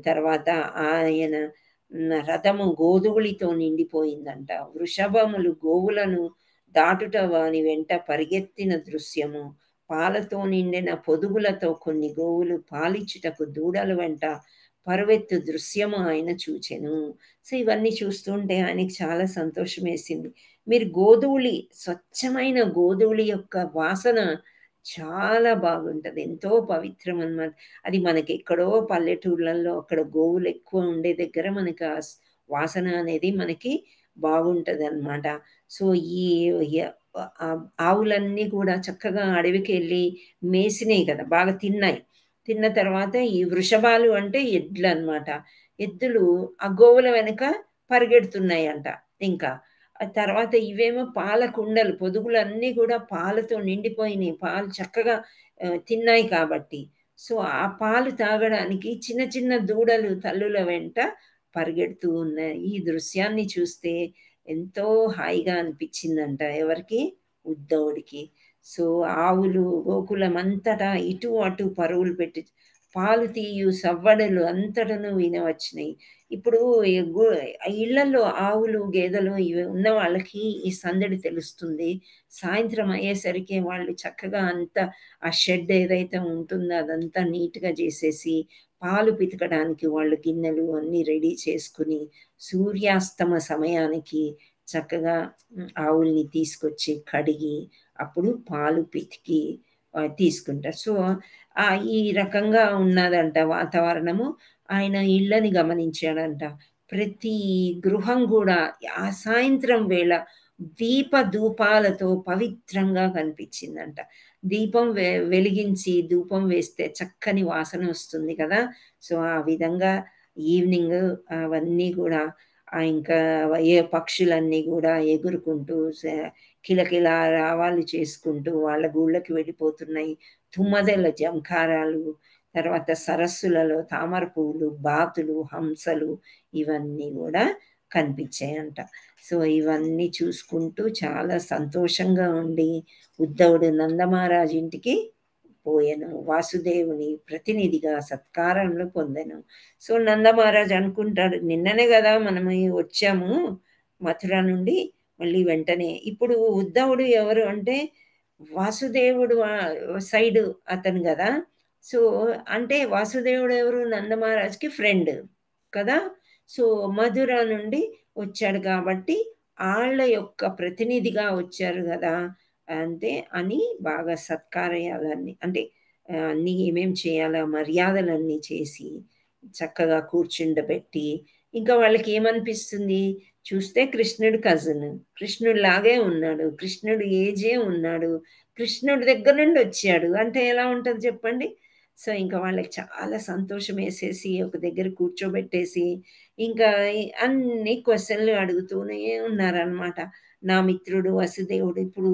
తర్వాత ఆయన రథము గోధువులితో నిండిపోయిందంట, వృషభములు గోవులను దాటుట వాని వెంట పరిగెత్తిన దృశ్యము, పాలతో నిండిన పొదుగులతో కొన్ని గోవులు పాలిచ్చుటకు దూడల వెంట పరువెత్తు దృశ్యము ఆయన చూచెను. సో ఇవన్నీ చూస్తుంటే ఆయనకి చాలా సంతోషం వేసింది. మీరు గోధువులి, స్వచ్ఛమైన గోధువులి యొక్క వాసన చాలా బాగుంటుంది, ఎంతో పవిత్రం అన్నమాట. అది మనకి ఎక్కడో పల్లెటూర్లలో అక్కడ గోవులు ఎక్కువ ఉండే దగ్గర మనకి ఆ వాసన అనేది మనకి బాగుంటుంది అన్నమాట. సో ఈ ఆవులన్నీ కూడా చక్కగా అడవికి వెళ్ళి మేసినాయి కదా, బాగా తిన్నాయి. తిన్న తర్వాత ఈ వృషభాలు అంటే ఎడ్లు అన్నమాట. ఎద్దులు ఆ గోవుల వెనుక పరిగెడుతున్నాయి అంట. ఇంకా ఆ తర్వాత ఇవేమో పాల కుండలు, పొదుగులు అన్నీ కూడా పాలతో నిండిపోయినాయి, పాలు చక్కగా తిన్నాయి కాబట్టి. సో ఆ పాలు తాగడానికి చిన్న చిన్న దూడలు తల్లుల వెంట పరిగెడుతూ ఉన్నాయి. ఈ దృశ్యాన్ని చూస్తే ఎంతో హాయిగా అనిపించిందంట ఎవరికి, ఉద్ధవుడికి. సో ఆవులు గోకులం అంతటా ఇటు అటు పరుగులు పెట్టి పాలు తీయు సవ్వడలు అంతటను వినవచ్చినాయి. ఇప్పుడు ఇళ్లలో ఆవులు గేదెలు ఇవి ఉన్న వాళ్ళకి ఈ సందడి తెలుస్తుంది. సాయంత్రం అయ్యేసరికి వాళ్ళు చక్కగా అంతా ఆ షెడ్ ఏదైతే ఉంటుందో అదంతా నీట్గా చేసేసి పాలు పితకడానికి వాళ్ళు గిన్నెలు అన్నీ రెడీ చేసుకుని సూర్యాస్తమ సమయానికి చక్కగా ఆవుల్ని తీసుకొచ్చి కడిగి అప్పుడు పాలు పితికి తీసుకుంటారు. సో ఈ రకంగా ఉన్నదంట వాతావరణము. ఆయన ఇళ్ళని గమనించాడంట. ప్రతి గృహం కూడా ఆ సాయంత్రం వేళ దీప ధూపాలతో పవిత్రంగా కనిపించిందంట. దీపం వెలిగించి ధూపం వేస్తే చక్కని వాసన వస్తుంది కదా. సో ఆ విధంగా ఈవినింగ్ అవన్నీ కూడా ఇంకా పక్షులన్నీ కూడా ఎగురుకుంటూ కిలకిలా రావాలు చేసుకుంటూ వాళ్ళ గూళ్ళకి వెళ్ళిపోతున్నాయి. తుమ్మదెల జంకారాలు, తర్వాత సరస్సులలో తామర పువ్వులు, బాతులు, హంసలు ఇవన్నీ కూడా కనిపించాయంట. సో ఇవన్నీ చూసుకుంటూ చాలా సంతోషంగా ఉండి ఉద్ధవుడు నందమహారాజు ఇంటికి పోయాను. వాసుదేవుని ప్రతినిధిగా సత్కారంలో పొందాను. సో నందమహారాజు అనుకుంటాడు, నిన్ననే కదా మనము వచ్చాము మథుర నుండి, మళ్ళీ వెంటనే ఇప్పుడు ఉద్ధవుడు ఎవరు అంటే వాసుదేవుడు సైడ్ అతను కదా. సో అంటే వాసుదేవుడు ఎవరు, నందమహారాజ్కి ఫ్రెండ్ కదా. సో మధుర నుండి వచ్చాడు కాబట్టి వాళ్ళ యొక్క ప్రతినిధిగా వచ్చారు కదా అంతే అని బాగా సత్కార్యాలన్నీ అంటే అన్నీ ఏమేం చేయాలో మర్యాదలన్నీ చేసి చక్కగా కూర్చుండబెట్టి ఇంకా వాళ్ళకి ఏమనిపిస్తుంది, చూస్తే కృష్ణుడు కజిన్, కృష్ణుడు లాగే ఉన్నాడు, కృష్ణుడు ఏజే ఉన్నాడు, కృష్ణుడి దగ్గర నుండి వచ్చాడు అంటే ఎలా ఉంటుంది చెప్పండి. సో ఇంకా వాళ్ళకి చాలా సంతోషం వేసేసి ఒక దగ్గర కూర్చోబెట్టేసి ఇంకా అన్ని క్వశ్చన్లు అడుగుతూనే ఉన్నారనమాట. నా మిత్రుడు వసుదేవుడు, ఇప్పుడు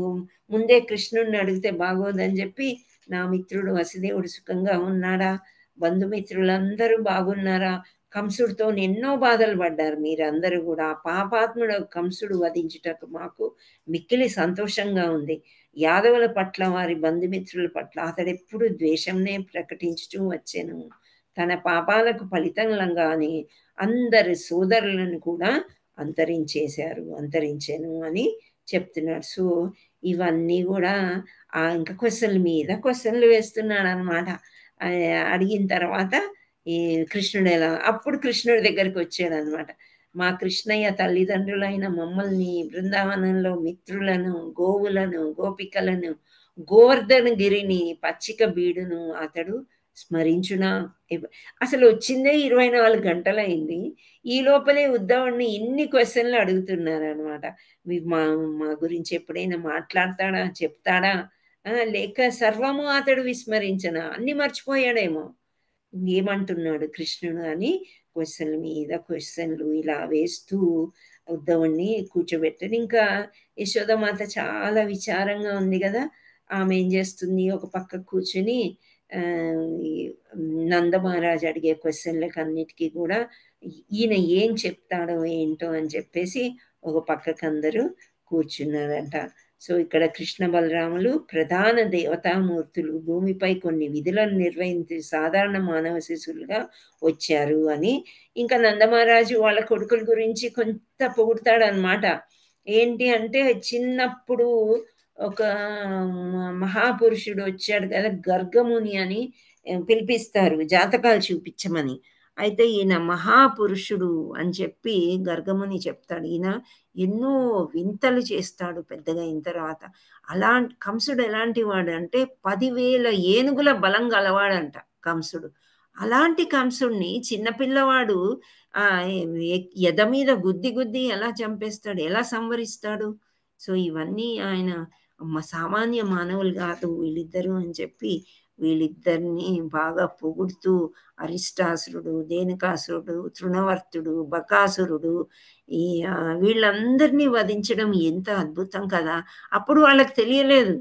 ముందే కృష్ణుడిని అడిగితే బాగోదని చెప్పి నా మిత్రుడు వసుదేవుడు సుఖంగా ఉన్నాడా, బంధుమిత్రులందరూ బాగున్నారా, కంసుడితో ఎన్నో బాధలు పడ్డారు మీరందరూ కూడా, పాపాత్ముడు కంసుడు వధించుటకు మాకు మిక్కిలి సంతోషంగా ఉంది. యాదవుల పట్ల వారి బంధుమిత్రుల పట్ల అతడెప్పుడు ద్వేషంనే ప్రకటించుతూ వచ్చాను, తన పాపాలకు ఫలితంగానే అందరి సోదరులను కూడా అంతరించాను అని చెప్తున్నాడు. సో ఇవన్నీ కూడా ఇంకా క్వశ్చన్ల మీద క్వశ్చన్లు వేస్తున్నాడు అనమాట. అడిగిన తర్వాత ఈ కృష్ణుడు అప్పుడు కృష్ణుడి దగ్గరికి వచ్చాడు అనమాట. మా కృష్ణయ్య తల్లిదండ్రులైన మమ్మల్ని, బృందావనంలో మిత్రులను, గోవులను, గోపికలను, గోవర్ధనగిరిని, పచ్చిక బీడును అతడు స్మరించునా. అసలు వచ్చిందే 24 గంటలైంది, ఈ లోపలే ఉద్ధవుడిని ఇన్ని క్వశ్చన్లు అడుగుతున్నారు అనమాట. మా గురించి ఎప్పుడైనా మాట్లాడతాడా, చెప్తాడా, లేక సర్వము అతడు విస్మరించనా, అన్ని మర్చిపోయాడేమో, ఏమంటున్నాడు కృష్ణుడు అని క్వశ్చన్ల మీద క్వశ్చన్లు ఇలా వేస్తూ ఉద్ధవుణ్ణి కూర్చోబెట్టాడు. ఇంకా యశోదమాత చాలా విచారంగా ఉంది కదా, ఆమె ఏం చేస్తుంది, ఒక పక్క కూర్చుని నందమహారాజు అడిగే క్వశ్చన్లకు అన్నిటికీ కూడా ఈయన ఏం చెప్తాడో ఏంటో అని చెప్పేసి ఒక పక్కకు అందరూ కూర్చున్నారంట. సో ఇక్కడ కృష్ణ బలరాములు ప్రధాన దేవతామూర్తులు భూమిపై కొన్ని విధులను నిర్వహించి సాధారణ మానవ శిశువులుగా వచ్చారు అని ఇంకా నందమహారాజు వాళ్ళ కొడుకుల గురించి కొంత పొగుడతాడు అనమాట. ఏంటి అంటే చిన్నప్పుడు ఒక మహాపురుషుడు వచ్చాడు కదా, గర్గముని అని పిలిపిస్తారు జాతకాలు చూపించమని. అయితే ఈయన మహాపురుషుడు అని చెప్పి గర్గముని చెప్తాడు. ఈయన ఎన్నో వింతలు చేస్తాడు పెద్దగా అయిన తర్వాత. కంసుడు ఎలాంటి వాడు అంటే 10,000 ఏనుగుల బలం గలవాడంట కంసుడు. అలాంటి కంసుడిని చిన్నపిల్లవాడు ఎద మీద గుద్ది ఎలా చంపేస్తాడు, ఎలా సంవరిస్తాడు. సో ఇవన్నీ ఆయన సామాన్య మానవులు కాదు వీళ్ళిద్దరూ అని చెప్పి వీళ్ళిద్దరిని బాగా పొగుడుతూ అరిష్టాసురుడు, దేనికాసురుడు, తృణవర్తుడు, బకాసురుడు వీళ్ళందరినీ వధించడం ఎంత అద్భుతం కదా. అప్పుడు వాళ్ళకి తెలియలేదు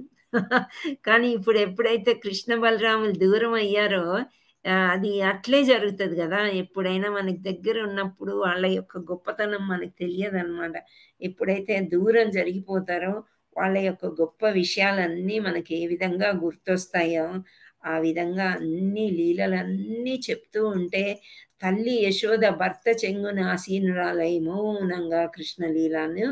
కానీ ఇప్పుడు ఎప్పుడైతే కృష్ణ బలరాములు దూరం అయ్యారో అది అట్లే జరుగుతుంది కదా. ఎప్పుడైనా మనకి దగ్గర ఉన్నప్పుడు వాళ్ళ యొక్క గొప్పతనం మనకు తెలియదు అనమాట. ఎప్పుడైతే దూరం జరిగిపోతారో వాళ్ళ యొక్క గొప్ప విషయాలన్నీ మనకి ఏ విధంగా గుర్తొస్తాయో ఆ విధంగా అన్ని లీలలన్నీ చెప్తూ ఉంటే తల్లి యశోద భర్త చెంగున ఆసీనురాలై మౌనంగా కృష్ణలీలను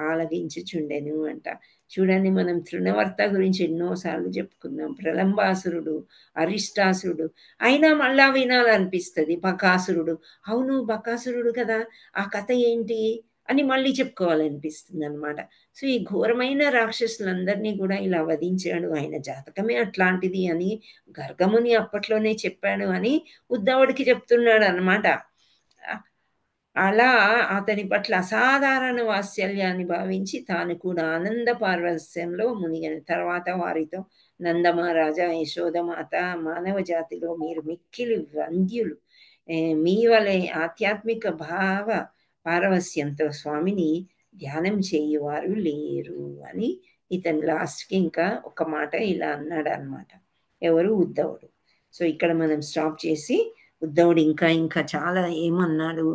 ఆలగించుచుండెను అంట. చూడండి, మనం తృణవర్త గురించి ఎన్నోసార్లు చెప్పుకున్నాం, ప్రలంబాసురుడు, అరిష్టాసురుడు, అయినా మళ్ళా వినాలనిపిస్తుంది. బకాసురుడు, అవును బకాసురుడు కదా, ఆ కథ ఏంటి అని మళ్ళీ చెప్పుకోవాలనిపిస్తుంది అనమాట. సో ఈ ఘోరమైన రాక్షసులందరినీ కూడా ఇలా వధించాడు, ఆయన జాతకమే అట్లాంటిది అని గర్గముని అప్పట్లోనే చెప్పాడు అని ఉద్ధవుడికి చెప్తున్నాడు అనమాట. అలా అతని పట్ల అసాధారణ వాత్సల్యాన్ని భావించి తాను కూడా ఆనంద పారవస్యంలో మునిగిన తర్వాత వారితో, నందమహారాజా, యశోదమాత, మానవ జాతిలో మీరు మిక్కిలి వంద్యులు, మీ వలె ఆధ్యాత్మిక భావ పారవస్యంతో స్వామిని ధ్యానం చేయువారు లేరు అని ఇతను లాస్ట్కి ఇంకా ఒక మాట ఇలా అన్నాడు అనమాట. ఎవరు? ఉద్ధవుడు. సో ఇక్కడ మనం స్టాప్ చేసి ఉద్ధవుడు ఇంకా చాలా ఏమన్నాడు,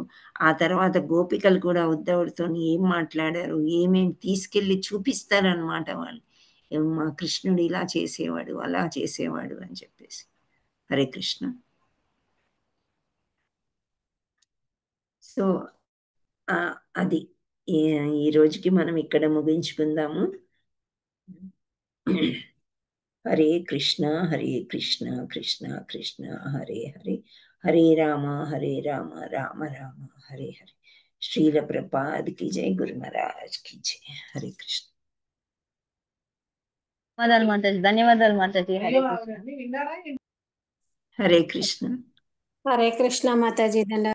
ఆ తర్వాత గోపికలు కూడా ఉద్ధవుడితో ఏం మాట్లాడారు, ఏమేమి తీసుకెళ్ళి చూపిస్తారనమాట వాళ్ళు, మా కృష్ణుడు ఇలా చేసేవాడు అలా చేసేవాడు అని చెప్పేసి. హరే కృష్ణ. సో అది ఈ రోజుకి మనం ఇక్కడ ముగించుకుందాము. హరే కృష్ణ హరే కృష్ణ కృష్ణ కృష్ణ హరే హరే, హరే రామ రామ రామ హరే హరే. శ్రీల ప్రభుపాద్ की जय, గురు మహారాజ్ की जय. హరే కృష్ణ. ధన్యవాదాలు మాతాజీ. హరే కృష్ణ. హరే కృష్ణ మాతాజీ.